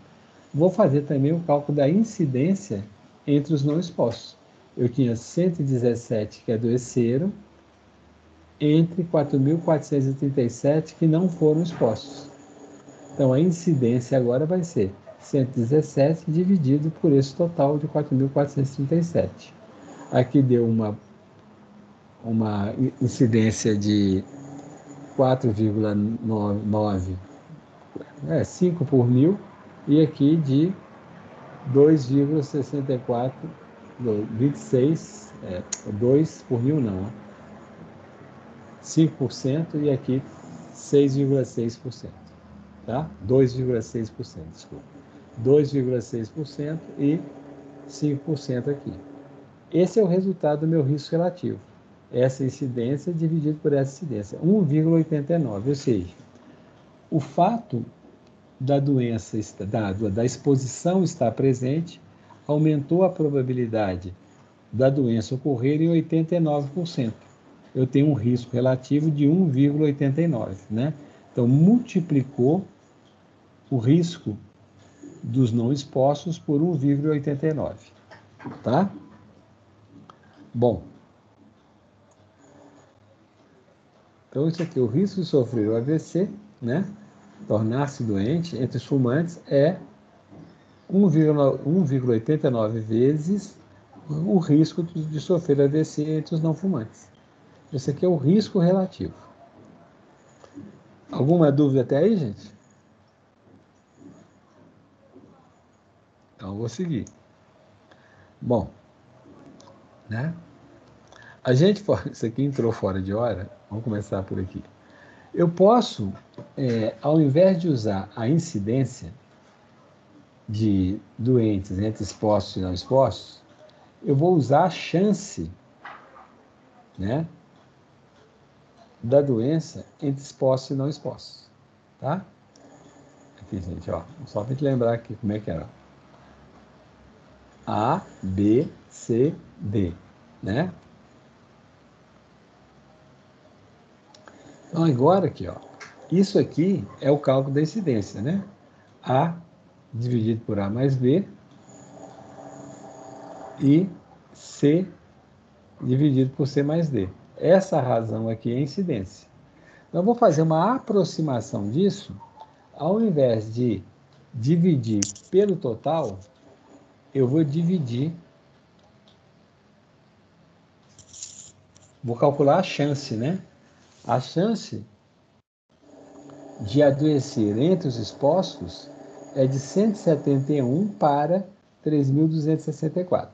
Vou fazer também o cálculo da incidência entre os não expostos. Eu tinha 117 que adoeceram, entre 4.437 que não foram expostos. Então, a incidência agora vai ser 117 dividido por esse total de 4.437. Aqui deu uma incidência de 4,9, 5 por mil, e aqui de 2,64, 26, 2 por mil não, 5%, e aqui 6,6%, tá? 2,6%, desculpa. 2,6% e 5% aqui. Esse é o resultado do meu risco relativo. Essa incidência dividido por essa incidência, 1,89, ou seja, o fato da doença, da exposição estar presente, aumentou a probabilidade da doença ocorrer em 89%. Eu tenho um risco relativo de 1,89, né? Então, multiplicou o risco dos não expostos por 1,89, tá? Bom, então isso aqui, o risco de sofrer o AVC, né? Tornar-se doente entre os fumantes é 1,89 vezes o risco de sofrer AVC entre os não fumantes. Esse aqui é o risco relativo. Alguma dúvida até aí, gente? Então, eu vou seguir. Bom, né? A gente, isso aqui entrou fora de hora, vamos começar por aqui. Eu posso, ao invés de usar a incidência de doentes entre expostos e não expostos, eu vou usar a chance, né, da doença entre expostos e não expostos, tá? Aqui, gente, ó, só para te lembrar aqui como é que era. A, B, C, D, né? Então, agora aqui, ó, isso aqui é o cálculo da incidência, né? A dividido por A mais B e C dividido por C mais D. Essa razão aqui é a incidência. Então, eu vou fazer uma aproximação disso, ao invés de dividir pelo total, eu vou dividir, vou calcular a chance, né? A chance de adoecer entre os expostos é de 171 para 3.264,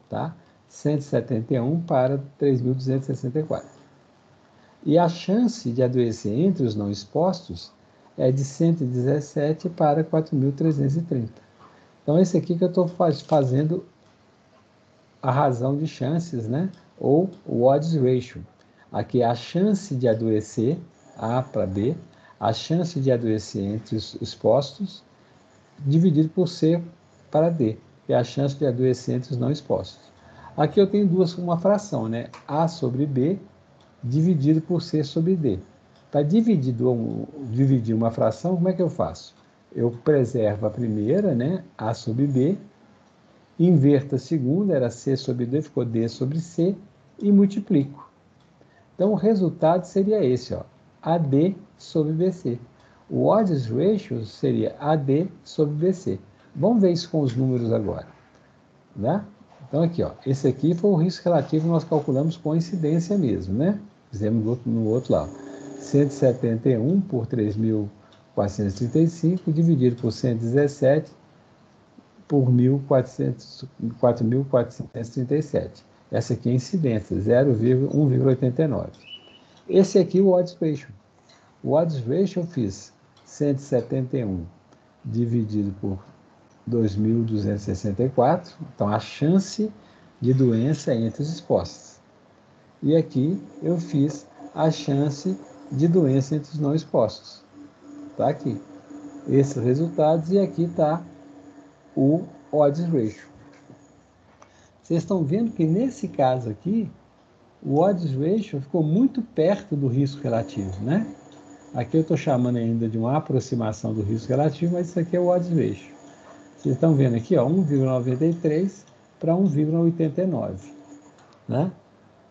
tá? 171 para 3.264. E a chance de adoecer entre os não expostos é de 117 para 4.330. Então, esse aqui que eu estou fazendo a razão de chances, né? Ou o odds ratio. Aqui a chance de adoecer, A para B, a chance de adoecer entre os expostos, dividido por C para D, que é a chance de adoecer entre os não expostos. Aqui eu tenho uma fração, né? A sobre B, dividido por C sobre D. Para dividir uma fração, como é que eu faço? Eu preservo a primeira, né? A sobre B, inverto a segunda, era C sobre D, ficou D sobre C, e multiplico. Então, o resultado seria esse, ó, AD sobre BC. O odds ratio seria AD sobre BC. Vamos ver isso com os números agora, né? Então, aqui, ó, esse aqui foi o risco relativo que nós calculamos com incidência mesmo, né? Fizemos no outro lado. 171 por 3.435, dividido por 117 por 4.437. Essa aqui é a incidência, 0,1,89. Esse aqui é o odds ratio. O odds ratio eu fiz 171 dividido por 2.264, então a chance de doença entre os expostos. E aqui eu fiz a chance de doença entre os não expostos. Está aqui. Esses resultados, e aqui está o odds ratio. Vocês estão vendo que nesse caso aqui, o odds ratio ficou muito perto do risco relativo, né? Aqui eu estou chamando ainda de uma aproximação do risco relativo, mas isso aqui é o odds ratio. Vocês estão vendo aqui, ó, 1,93 para 1,89, né?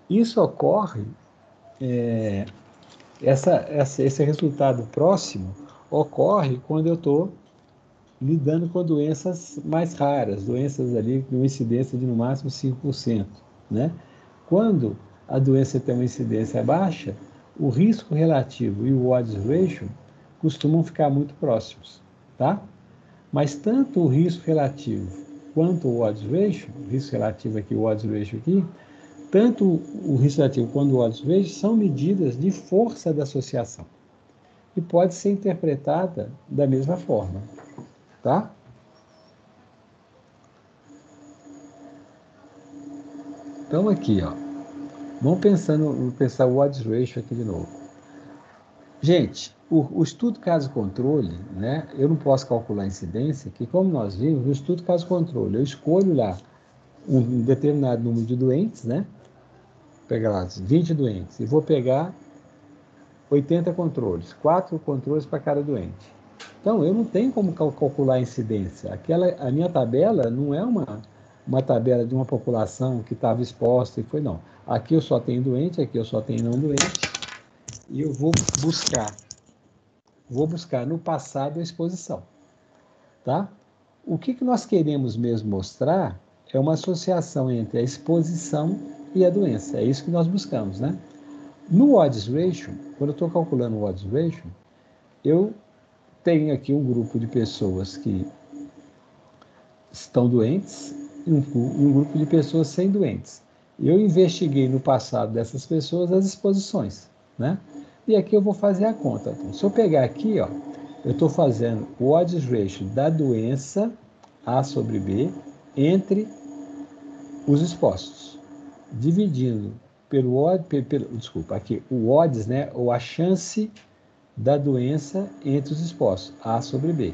Isso ocorre, esse resultado próximo ocorre quando eu estou lidando com doenças mais raras, doenças ali com incidência de no máximo 5%, né? Quando a doença tem uma incidência baixa, o risco relativo e o odds ratio costumam ficar muito próximos, tá? Mas tanto o risco relativo quanto o odds ratio, o risco relativo aqui, o odds ratio aqui, tanto o risco relativo quanto o odds ratio são medidas de força da associação e pode ser interpretada da mesma forma, tá? Então aqui, ó, vamos pensar o odds ratio aqui de novo. Gente, o estudo caso-controle, né? Eu não posso calcular a incidência, que como nós vimos, no estudo caso-controle, eu escolho lá um determinado número de doentes, né? Pegar lá 20 doentes, e vou pegar 80 controles, 4 controles para cada doente. Então, eu não tenho como calcular a incidência. A minha tabela não é uma tabela de uma população que estava exposta e foi, não. Aqui eu só tenho doente, aqui eu só tenho não doente, e eu vou buscar no passado a exposição, tá? O que nós queremos mesmo mostrar é uma associação entre a exposição e a doença. É isso que nós buscamos, né? No odds ratio, quando eu estou calculando o odds ratio, eu tenho aqui um grupo de pessoas que estão doentes e um grupo de pessoas sem doentes. Eu investiguei no passado dessas pessoas as exposições, né? E aqui eu vou fazer a conta. Então, se eu pegar aqui, ó, eu estou fazendo o odds ratio da doença A sobre B entre os expostos, dividindo o odds, né, ou a chance da doença entre os expostos, A sobre B.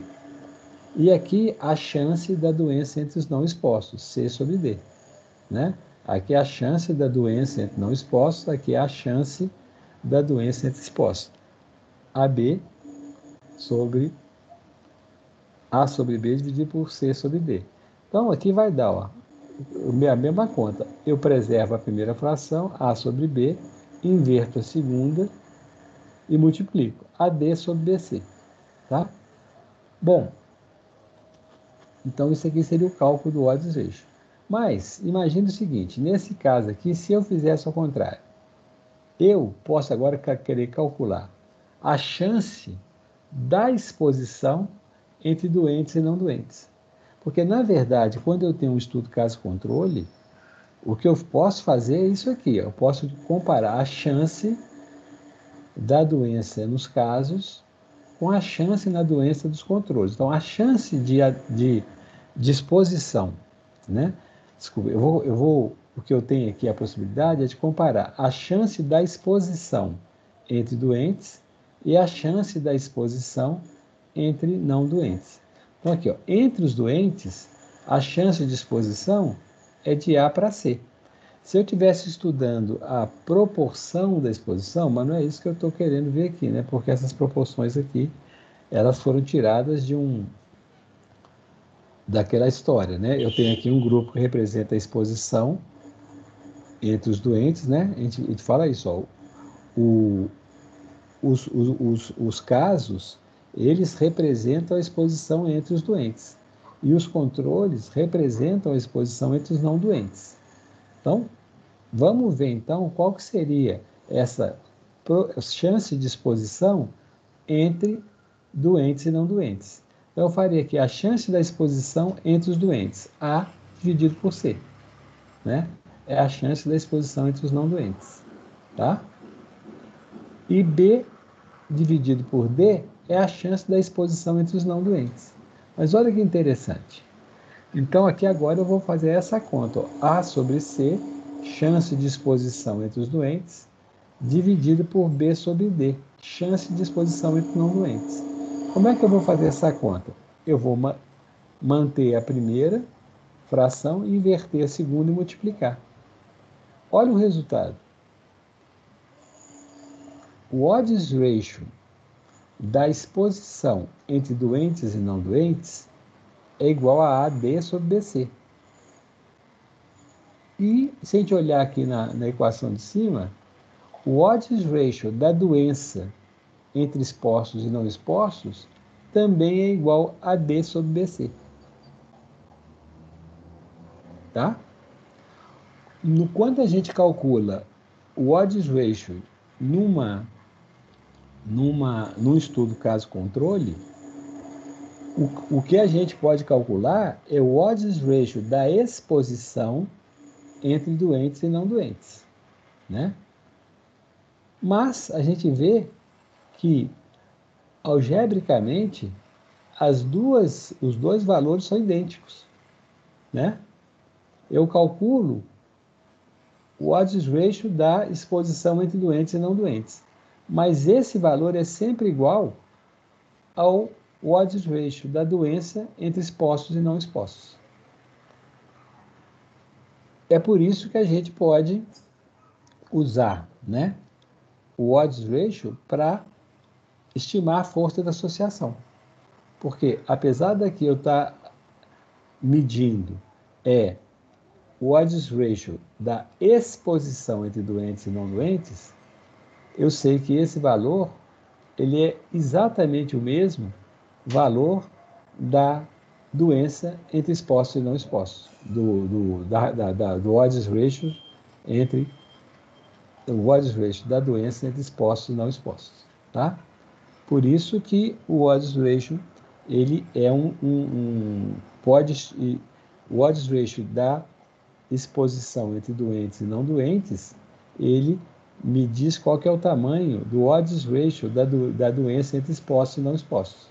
E aqui a chance da doença entre os não expostos, C sobre D, né? Aqui é a chance da doença entre não expostos, aqui é a chance da doença entre expostos. AB sobre A sobre B dividido por C sobre D. Então, aqui vai dar, ó, a mesma conta. Eu preservo a primeira fração, A sobre B, inverto a segunda e multiplico. AD sobre BC, tá? Bom, então isso aqui seria o cálculo do odds ratio. Mas, imagine o seguinte, nesse caso aqui, se eu fizesse ao contrário, eu posso agora querer calcular a chance da exposição entre doentes e não doentes. Porque, na verdade, quando eu tenho um estudo caso-controle, O que eu posso fazer é isso aqui, ó. Eu posso comparar a chance da doença nos casos com a chance na doença dos controles. Então, a chance de exposição, né? Desculpa, o que eu tenho aqui, a possibilidade é de comparar a chance da exposição entre doentes e a chance da exposição entre não doentes. Então, aqui, ó, entre os doentes, a chance de exposição é de A para C. Se eu estivesse estudando a proporção da exposição, mas não é isso que eu estou querendo ver aqui, né? Porque essas proporções aqui, elas foram tiradas daquela história, né? Eu tenho aqui um grupo que representa a exposição entre os doentes, né? A gente fala isso, ó, os casos, eles representam a exposição entre os doentes. E os controles representam a exposição entre os não doentes. Então, vamos ver então qual que seria essa chance de exposição entre doentes e não doentes. Então, eu faria aqui a chance da exposição entre os doentes, A dividido por C, né? É a chance da exposição entre os não doentes, tá? E B dividido por D é a chance da exposição entre os não doentes. Mas olha que interessante. Então, aqui agora eu vou fazer essa conta, ó. A sobre C, chance de exposição entre os doentes, dividido por B sobre D, chance de exposição entre não doentes. Como é que eu vou fazer essa conta? Eu vou manter a primeira fração, inverter a segunda e multiplicar. Olha o resultado. O odds ratio da exposição entre doentes e não doentes é igual a AD sobre BC. E, se a gente olhar aqui na equação de cima, o odds ratio da doença entre expostos e não expostos também é igual a D sobre BC. Tá? Quando a gente calcula o odds ratio num estudo caso-controle, o que a gente pode calcular é o odds ratio da exposição entre doentes e não doentes, né? Mas a gente vê que, algebricamente, os dois valores são idênticos, né? Eu calculo o odds ratio da exposição entre doentes e não doentes, mas esse valor é sempre igual ao odds ratio da doença entre expostos e não expostos. É por isso que a gente pode usar, né, o odds ratio para estimar a força da associação. Porque, apesar daqui eu estar medindo o odds ratio da exposição entre doentes e não doentes, eu sei que esse valor ele é exatamente o mesmo valor da doença entre expostos e não expostos, do odds ratio entre o odds ratio da doença entre expostos e não expostos, tá? Por isso que o odds ratio ele é o odds ratio da exposição entre doentes e não doentes, ele me diz qual que é o tamanho do odds ratio da doença entre expostos e não expostos,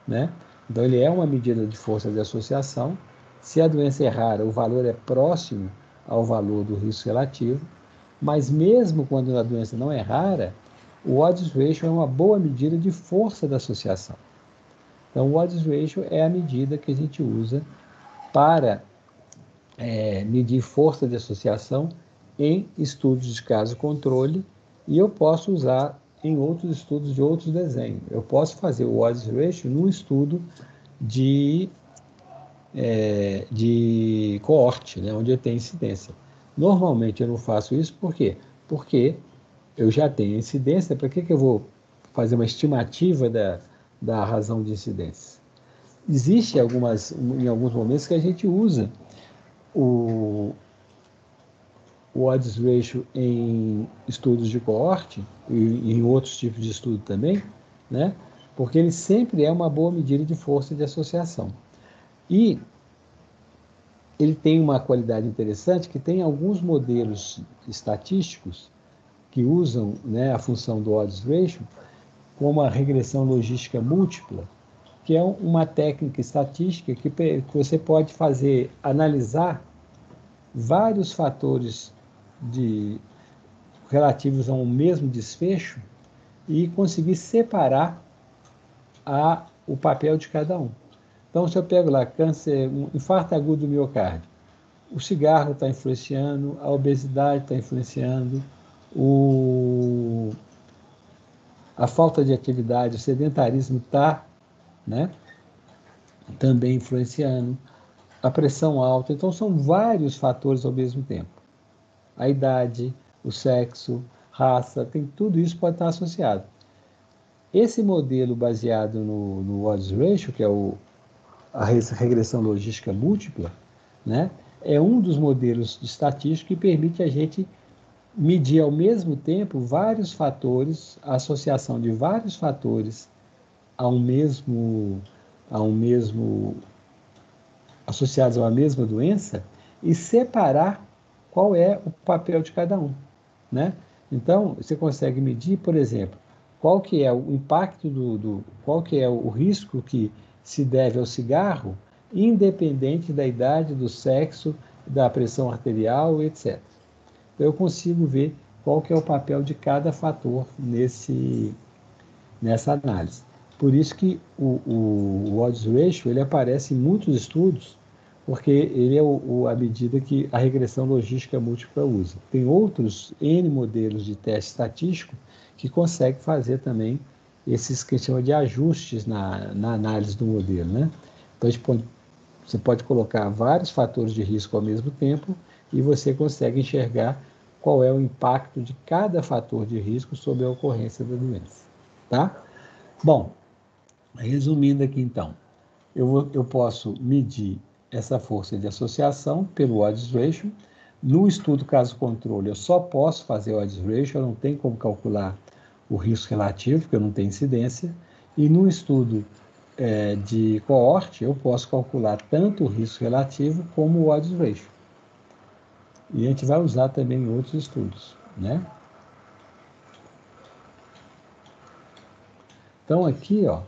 né? Então, ele é uma medida de força de associação. Se a doença é rara, o valor é próximo ao valor do risco relativo, mas mesmo quando a doença não é rara, o odds ratio é uma boa medida de força da associação. Então, o odds ratio é a medida que a gente usa para medir força de associação em estudos de caso-controle, e eu posso usar em outros estudos de outros desenhos. Eu posso fazer o odds ratio num estudo de coorte, né, onde eu tenho incidência. Normalmente eu não faço isso, por quê? Porque eu já tenho incidência, para que eu vou fazer uma estimativa da razão de incidência? Existe em alguns momentos que a gente usa o odds ratio em estudos de coorte e em outros tipos de estudo também, né? Porque ele sempre é uma boa medida de força de associação. E ele tem uma qualidade interessante, que tem alguns modelos estatísticos que usam, né, a função do odds ratio, como a regressão logística múltipla, que é uma técnica estatística que você pode fazer, analisar vários fatores relativos a um mesmo desfecho e conseguir separar o papel de cada um. Então, se eu pego lá câncer, um infarto agudo do miocárdio, o cigarro está influenciando, a obesidade está influenciando, a falta de atividade, o sedentarismo está, né, também influenciando, a pressão alta. Então, são vários fatores ao mesmo tempo. A idade, o sexo, raça, tudo isso pode estar associado. Esse modelo baseado no odds ratio, que é a regressão logística múltipla, né, é um dos modelos estatísticos que permite a gente medir ao mesmo tempo vários fatores, a associação de vários fatores associados a uma mesma doença e separar qual é o papel de cada um, né? Então, você consegue medir, por exemplo, qual que é o impacto qual que é o risco que se deve ao cigarro, independente da idade, do sexo, da pressão arterial, etc. Então, eu consigo ver qual que é o papel de cada fator nessa análise. Por isso que o odds ratio ele aparece em muitos estudos, porque ele é a medida que a regressão logística múltipla usa. Tem outros N modelos de teste estatístico que conseguem fazer também esses que a gente chama de ajustes na análise do modelo, né? Então, você pode colocar vários fatores de risco ao mesmo tempo e você consegue enxergar qual é o impacto de cada fator de risco sobre a ocorrência da doença, tá? Bom, resumindo aqui então, eu posso medir essa força de associação pelo odds ratio. No estudo caso-controle, eu só posso fazer o odds ratio, eu não tenho como calcular o risco relativo, porque eu não tenho incidência. E no estudo de coorte, eu posso calcular tanto o risco relativo como o odds ratio. E a gente vai usar também em outros estudos, né? Então, aqui, ó,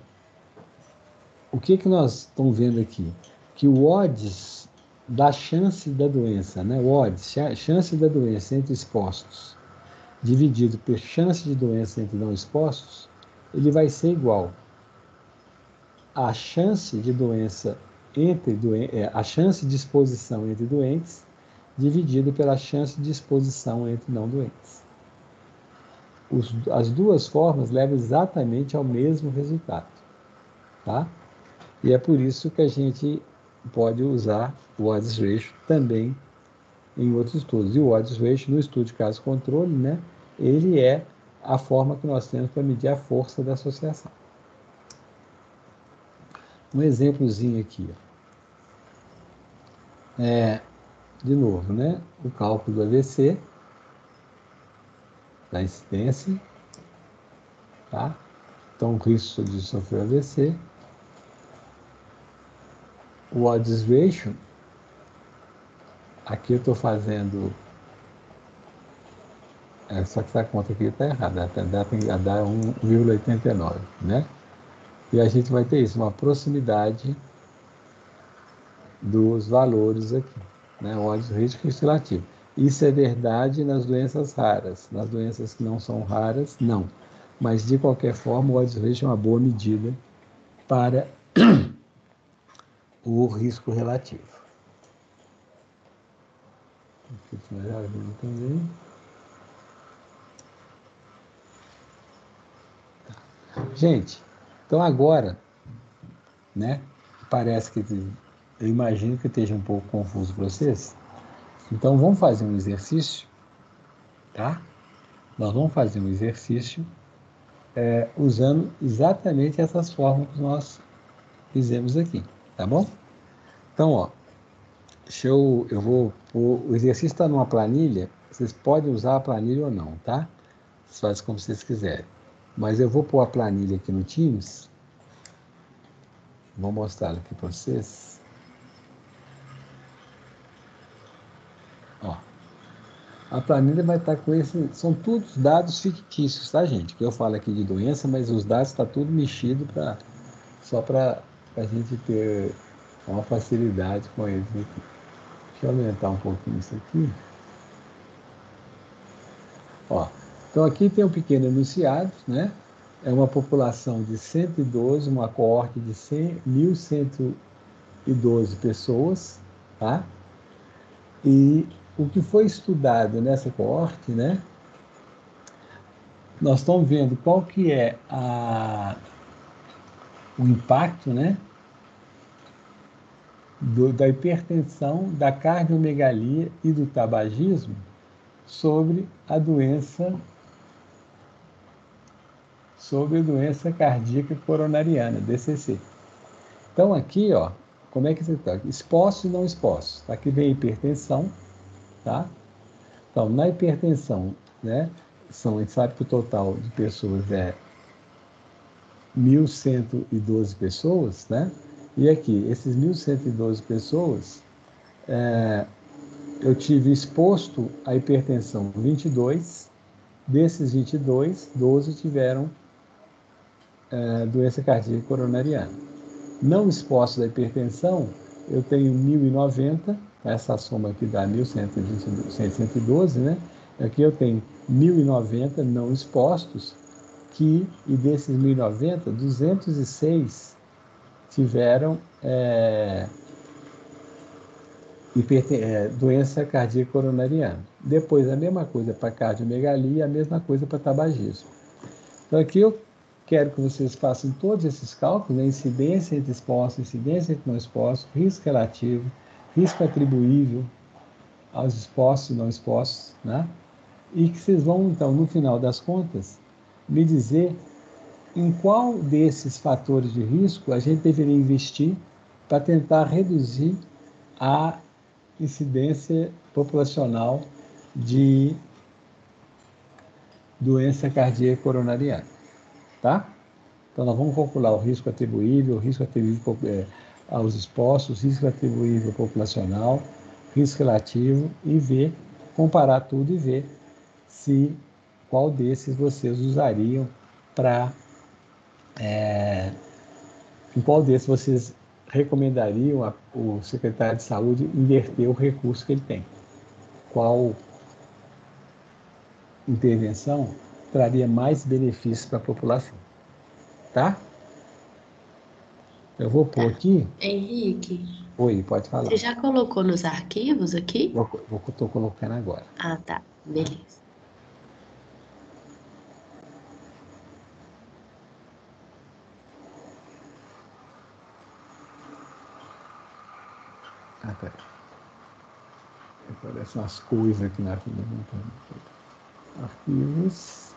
o que nós estamos vendo aqui? Que o odds da chance da doença, né? O odds, chance da doença entre expostos, dividido por chance de doença entre não expostos, ele vai ser igual à chance de doença a chance de exposição entre doentes, dividido pela chance de exposição entre não doentes. As duas formas levam exatamente ao mesmo resultado, tá? E é por isso que a gente pode usar o odds ratio também em outros estudos. E o odds ratio no estudo de caso-controle, né, ele é a forma que nós temos para medir a força da associação. Um exemplozinho aqui. De novo, né, o cálculo do AVC, da incidência, tá? Então, o risco de sofrer AVC. O odds ratio, aqui eu estou fazendo só que essa conta aqui está errada, dá 1,89, né? E a gente vai ter isso, uma proximidade dos valores aqui, né? O odds ratio relativo. Isso é verdade nas doenças raras. Nas doenças que não são raras, não. Mas, de qualquer forma, o odds ratio é uma boa medida para o risco relativo. Também. Gente, então agora, né? Parece que eu imagino que esteja um pouco confuso para vocês. Então vamos fazer um exercício, tá? Nós vamos fazer um exercício usando exatamente essas formas que nós fizemos aqui, tá bom? Então, ó, o exercício está numa planilha, vocês podem usar a planilha ou não, tá? Vocês fazem como vocês quiserem. Mas eu vou pôr a planilha aqui no Teams, vou mostrar aqui para vocês. Ó, a planilha vai estar com esse. São todos dados fictícios, tá, gente? Que eu falo aqui de doença, mas os dados estão tudo mexido só para a gente ter uma facilidade com eles aqui. Deixa eu aumentar um pouquinho isso aqui. Ó, então aqui tem um pequeno enunciado, né? É uma população de 112, uma coorte de 1.112 pessoas, tá? E o que foi estudado nessa coorte, né? Nós estamos vendo qual que é o impacto, né? Da hipertensão, da cardiomegalia e do tabagismo sobre a doença cardíaca coronariana, DCC. Então, aqui, ó, como é que você está? Expostos e não expostos. Aqui vem a hipertensão, tá? Então, na hipertensão, né, a gente sabe que o total de pessoas é 1.112 pessoas, né? E aqui, esses 1.112 pessoas, eu tive exposto à hipertensão 22, desses 22, 12 tiveram doença cardíaca coronariana. Não expostos à hipertensão, eu tenho 1.090, essa soma aqui dá 1.112, né? Aqui eu tenho 1.090 não expostos, e desses 1.090, 206 tiveram doença cardíaca coronariana. Depois, a mesma coisa para cardiomegalia, a mesma coisa para tabagismo. Então, aqui eu quero que vocês façam todos esses cálculos, né? Incidência entre expostos, incidência entre não expostos, risco relativo, risco atribuível aos expostos e não expostos, né? E que vocês vão, então, no final das contas, me dizer em qual desses fatores de risco a gente deveria investir para tentar reduzir a incidência populacional de doença cardíaca coronariana, tá? Então, nós vamos calcular o risco atribuível aos expostos, risco atribuível populacional, risco relativo e comparar tudo e ver qual desses vocês usariam em qual desses vocês recomendariam o secretário de saúde inverter o recurso que ele tem. Qual intervenção traria mais benefícios para a população, tá? Eu vou pôr Tá. aqui. Henrique, Oi, pode você falar. já colocou nos arquivos aqui? Estou colocando agora. Ah, tá. Beleza. Ah, peraí. Aparecem umas coisas aqui na fila. Arquivos.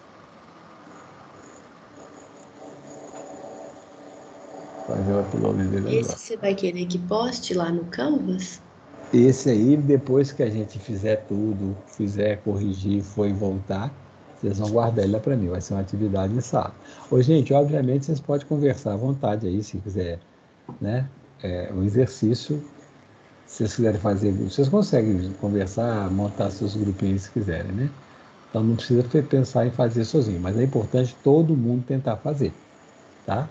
Fazer o upload dele agora. Esse você vai querer que poste lá no Canvas? Esse aí, depois que a gente fizer tudo, fizer corrigir, for e voltar, vocês vão guardar ele lá para mim. Vai ser uma atividade em sala. Ô, gente, obviamente vocês podem conversar à vontade aí, se quiser, né? Um exercício, se vocês quiserem fazer, vocês conseguem conversar, montar seus grupinhos se quiserem, né? Então não precisa pensar em fazer sozinho, mas é importante todo mundo tentar fazer, tá?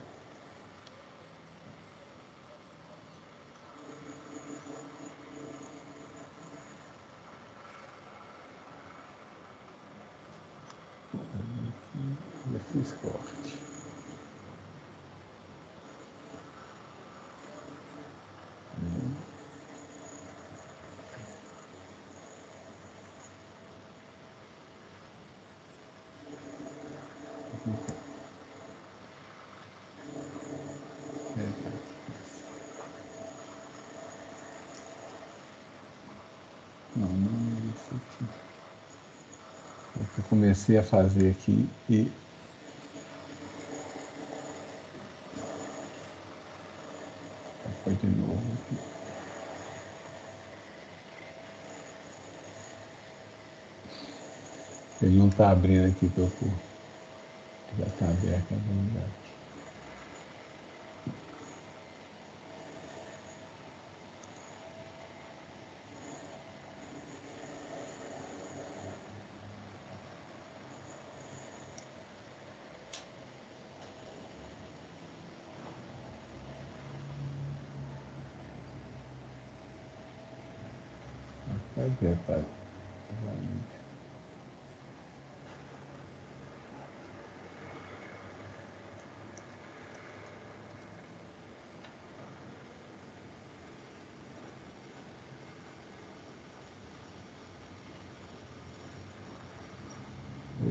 Já fiz corte. Não, não é isso aqui. Eu comecei a fazer aqui e foi de novo aqui. Ele não está abrindo aqui para eu pôr. Já está aberto a verdade. Cadê, pai?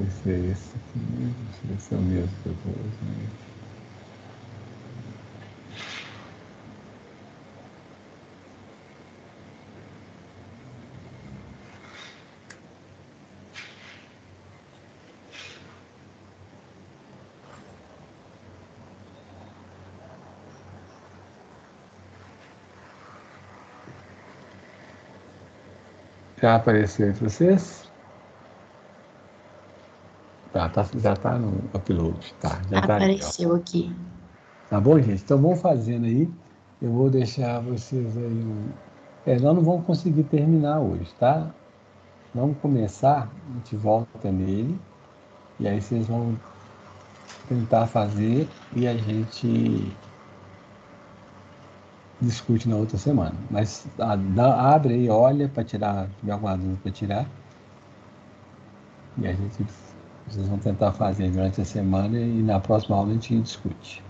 Esse é esse aqui mesmo. Esse é o mesmo que eu estou usando. Já apareceu aí para vocês? Já está no upload. Tá, já está aí, ó. Apareceu aqui. Tá bom, gente? Então vamos fazendo aí. Eu vou deixar vocês aí nós não vamos conseguir terminar hoje, tá? Vamos começar, a gente volta nele, e aí vocês vão tentar fazer e a gente discute na outra semana. Mas abre aí, olha para tirar, se tiver alguma dúvida para tirar, e vocês vão tentar fazer durante a semana e na próxima aula a gente discute.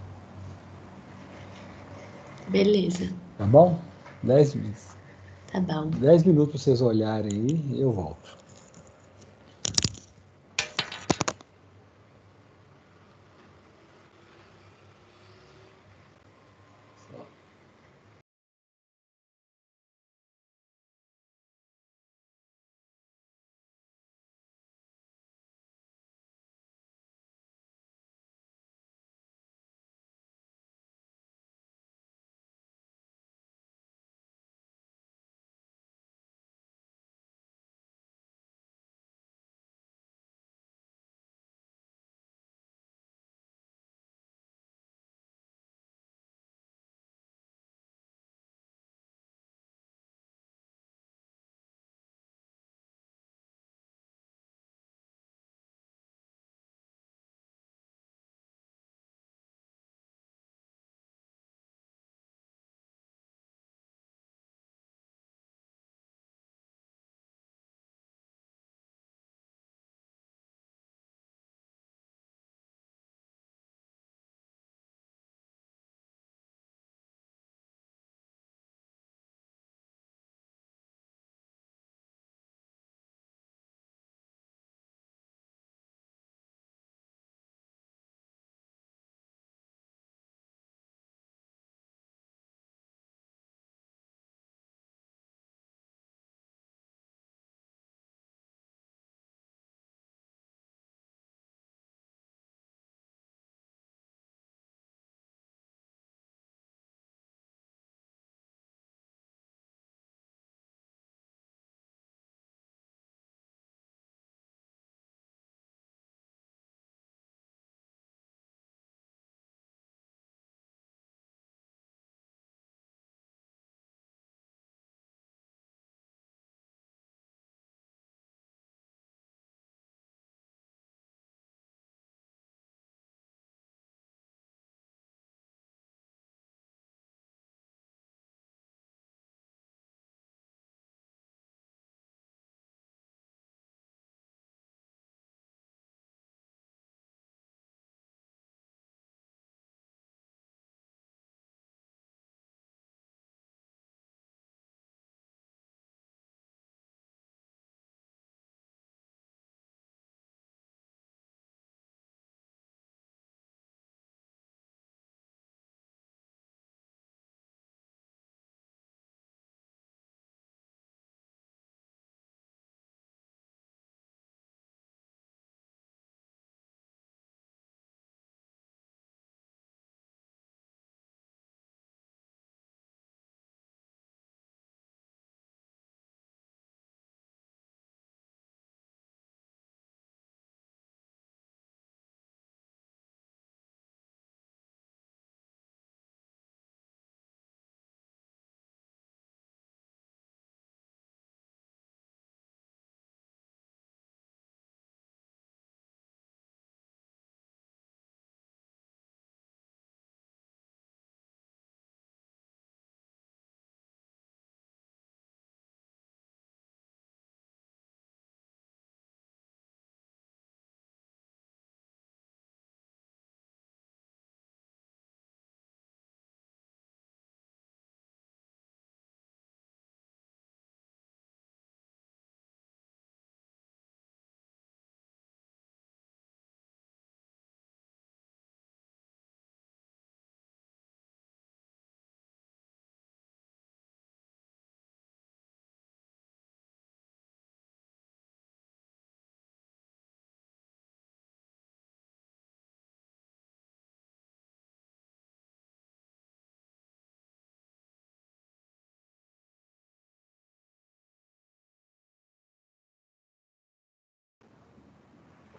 Beleza. Tá bom? 10, Tá bom. 10 minutos para vocês olharem aí e eu volto.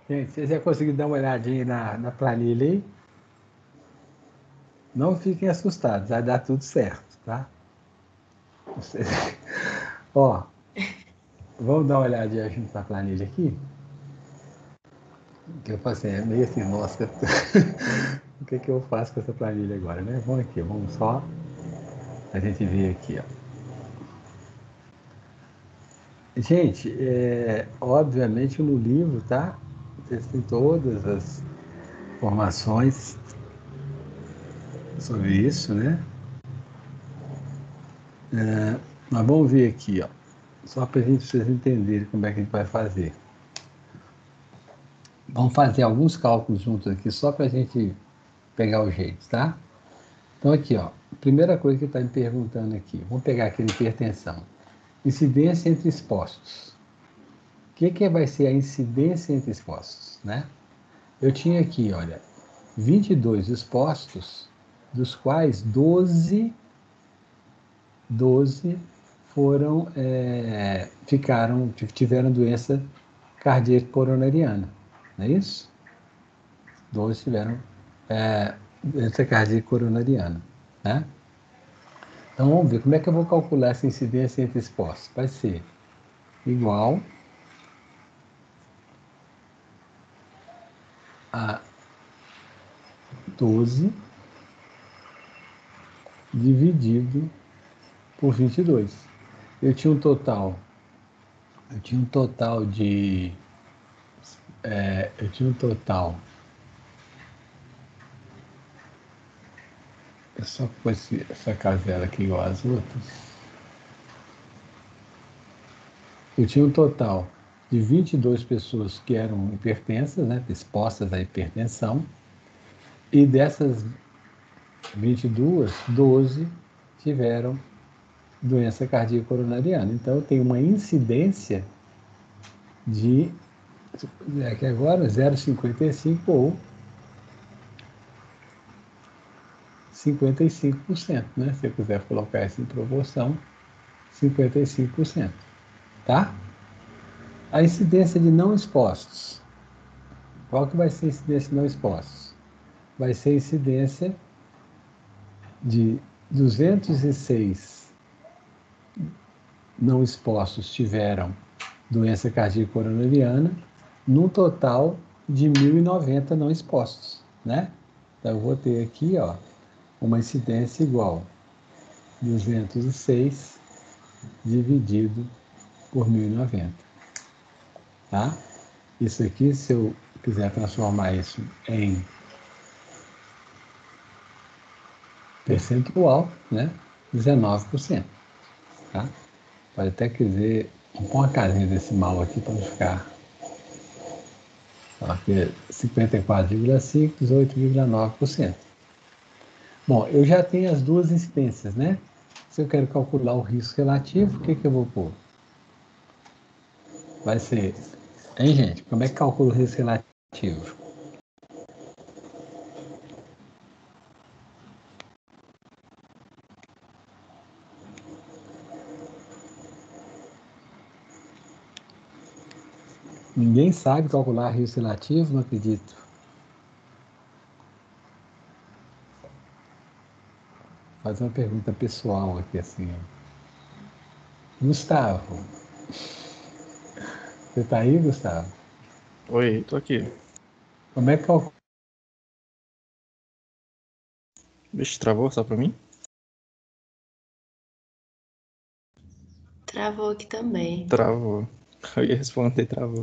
Gente, vocês já conseguiram dar uma olhadinha na planilha aí? Não fiquem assustados, vai dar tudo certo, tá? Vocês... Ó, vamos dar uma olhadinha junto na planilha aqui? Que eu faço assim, é meio assim, nossa, o que eu faço com essa planilha agora, né? Vamos aqui, vamos só a gente ver aqui, ó. Gente, obviamente no livro, tá? Vocês têm todas as informações sobre isso, né? Mas vamos ver aqui, ó. Só para vocês entenderem como é que a gente vai fazer. Vamos fazer alguns cálculos juntos aqui, só para a gente pegar o jeito, tá? Então aqui, ó, primeira coisa que está me perguntando aqui, vamos pegar aqui a hipertensão. Incidência entre expostos. O que vai ser a incidência entre expostos, né? Eu tinha aqui, olha, 22 expostos, dos quais 12 foram, tiveram doença cardíaca coronariana, não é isso? 12 tiveram doença cardíaca coronariana, né? Então vamos ver como é que eu vou calcular essa incidência entre expostos. Vai ser igual a 12 dividido por 22. Eu tinha um total de eu só pus essa casela aqui igual às outras. Eu tinha um total de 22 pessoas que eram hipertensas, né, expostas à hipertensão, e dessas 22, 12 tiveram doença cardíaca coronariana. Então, eu tenho uma incidência de, aqui agora, 0,55 ou 55%, né? Se eu quiser colocar isso em proporção, 55%, tá? A incidência de não expostos. Qual que vai ser a incidência de não expostos? Vai ser a incidência de 206 não expostos tiveram doença cardíaca coronariana, num total de 1.090 não expostos, né? Então, eu vou ter aqui, ó, uma incidência igual a 206 dividido por 1.090, tá? Isso aqui, se eu quiser transformar isso em percentual, né? 19%, tá? Pode até quiser pôr uma casinha decimal aqui para não ficar. Aqui é 54,5, 18,9%. Bom, eu já tenho as duas incidências, né? Se eu quero calcular o risco relativo, o que eu vou pôr? Vai ser, hein, gente? Como é que calcula o risco relativo? Ninguém sabe calcular risco relativo, não acredito. Faz uma pergunta pessoal aqui, assim. Gustavo. Você tá aí, Gustavo? Oi, tô aqui. Como é que calcula? Vixe, travou só pra mim? Travou aqui também. Travou. Eu ia responder, travou.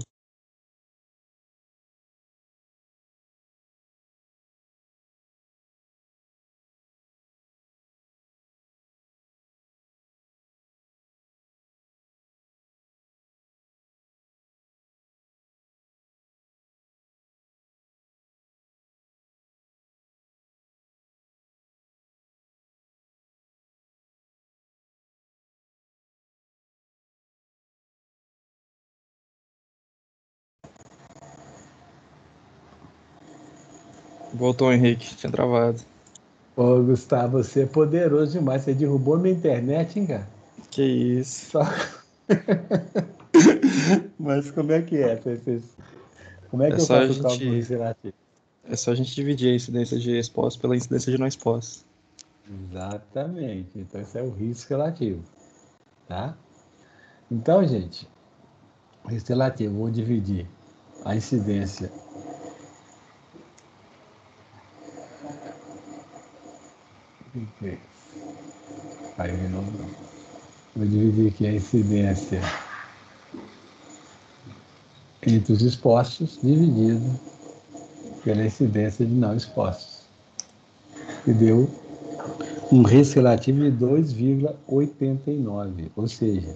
Voltou, Henrique. Tinha travado. Ô, Gustavo, você é poderoso demais. Você derrubou minha internet, hein, cara? Que isso? Só... Mas como é que é? Como é É que eu só a faço o cálculo do gente, risco relativo? é só a gente dividir a incidência de expostos pela incidência de não expostos. Exatamente. Então, esse é o risco relativo, tá? Então, gente, o risco relativo, eu vou dividir a incidência. Aí, vou dividir aqui a incidência entre os expostos, dividido pela incidência de não expostos. E deu um risco relativo de 2,89. Ou seja,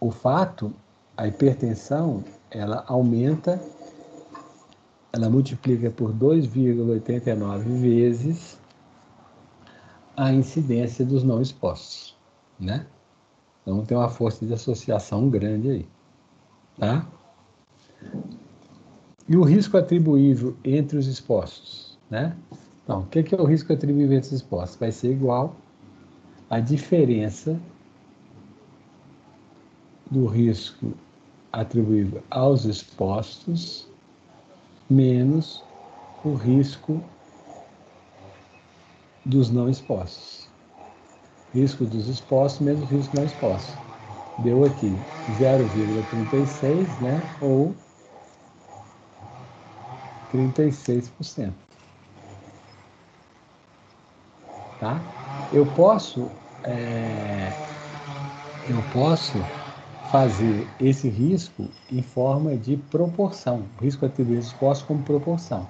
o fato, a hipertensão, ela aumenta, ela multiplica por 2,89 vezes a incidência dos não expostos, né? Então tem uma força de associação grande aí, tá? E o risco atribuível entre os expostos, né? Então, o que é o risco atribuível entre os expostos? Vai ser igual à diferença do risco atribuível aos expostos menos o risco dos não expostos. Risco dos expostos menos o risco não expostos. Deu aqui 0,36, né? Ou 36%. Tá? Eu posso, eu posso fazer esse risco em forma de proporção. O risco atribuído aos expostos como proporção.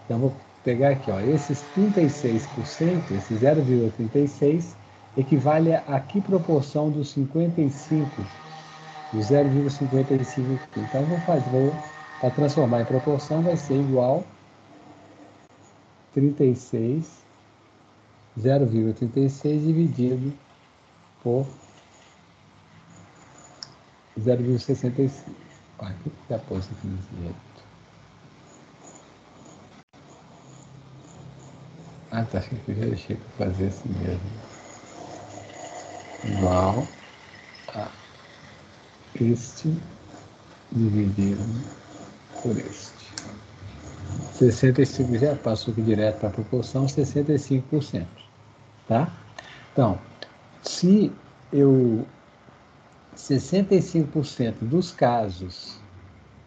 Então, eu vou pegar aqui, ó, esses 36%, esse 0,36, equivale a que proporção dos 55, do 0,55. Então, para transformar em proporção, vai ser igual 36, 0,36 dividido por 0,65. Olha, o que já pôs aqui nesse jeito? Ah, tá, acho que eu já deixei para fazer assim mesmo. Igual a este dividido por este. 65 já passou aqui direto para a proporção, 65%. Tá? Então, se eu 65% dos casos,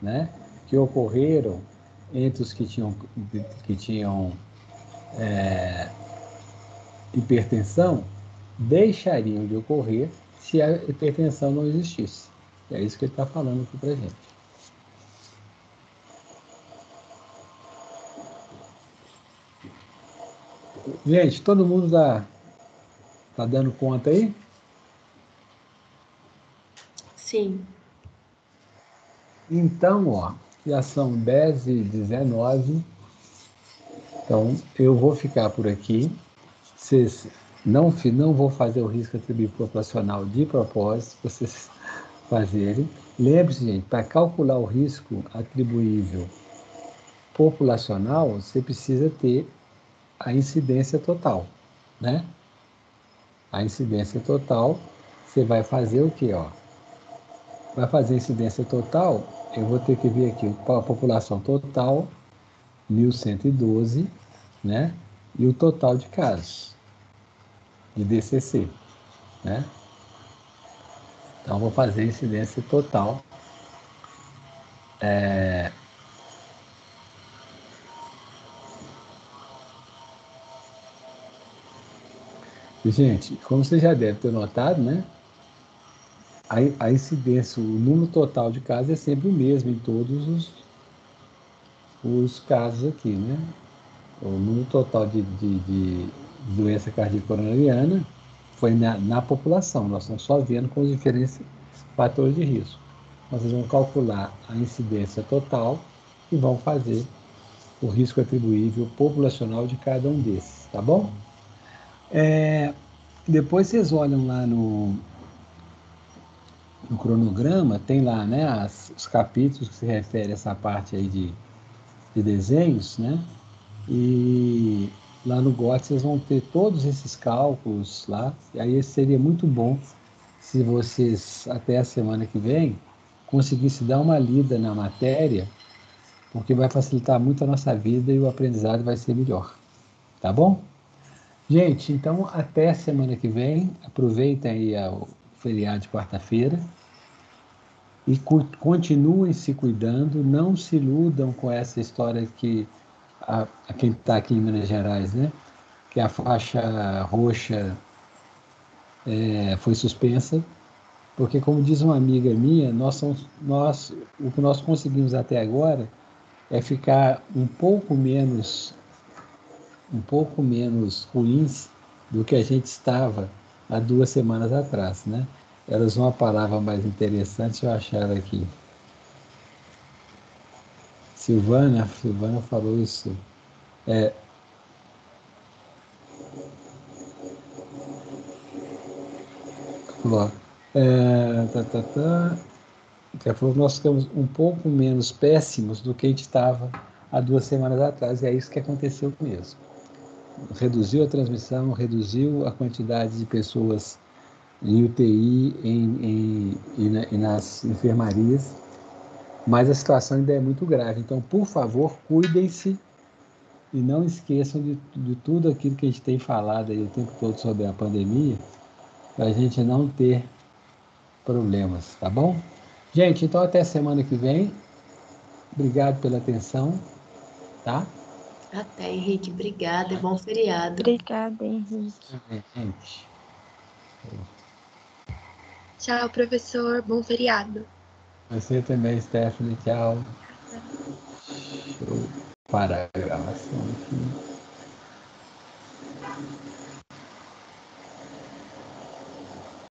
né, que ocorreram entre os que tinham hipertensão, deixariam de ocorrer se a hipertensão não existisse. É isso que ele está falando aqui para gente. Gente, todo mundo tá dando conta aí? Sim. Então, ó, já são 10h19. Então, eu vou ficar por aqui. Vocês não vou fazer o risco atribuível proporcional de propósito, vocês fazerem. Lembre-se, gente, para calcular o risco atribuível populacional, você precisa ter a incidência total, né? A incidência total, você vai fazer o quê, ó? Vai fazer a incidência total, eu vou ter que ver aqui a população total, 1.112, né? E o total de casos de DCC, né? Então, vou fazer a incidência total. Gente, como você já deve ter notado, né? A incidência, o número total de casos é sempre o mesmo em todos os casos aqui, né? O número total de doença cardíaca coronariana foi na população. Nós estamos só vendo com os diferentes fatores de risco. Nós vamos calcular a incidência total e vamos fazer o risco atribuível populacional de cada um desses, tá bom? Depois vocês olham lá no cronograma, tem lá, né, os capítulos que se referem a essa parte aí de desenhos, né? E lá no GOT vocês vão ter todos esses cálculos lá, e aí seria muito bom se vocês, até a semana que vem, conseguissem dar uma lida na matéria porque vai facilitar muito a nossa vida e o aprendizado vai ser melhor. Tá bom? Gente, então até semana que vem. Aproveitem aí o feriado de quarta-feira e continuem se cuidando. Não se iludam com essa história que a quem está aqui em Minas Gerais, né? Que a faixa roxa foi suspensa, porque como diz uma amiga minha, o que nós conseguimos até agora é ficar um pouco menos ruins do que a gente estava há 2 semanas atrás, né? Ela usou uma palavra mais interessante, eu achar aqui. Silvana falou isso. Falou, ela falou que nós ficamos um pouco menos péssimos do que a gente estava há 2 semanas atrás, e é isso que aconteceu mesmo. Reduziu a transmissão, reduziu a quantidade de pessoas em UTI e nas enfermarias, mas a situação ainda é muito grave. Então, por favor, cuidem-se e não esqueçam de tudo aquilo que a gente tem falado aí o tempo todo sobre a pandemia, para a gente não ter problemas, tá bom? Gente, então até semana que vem. Obrigado pela atenção, tá? Até, Henrique. Obrigada e bom feriado. Obrigada, Henrique. Gente. Tchau, professor. Bom feriado. Você também, Stephanie. Tchau. Deixa eu parar a gravação aqui.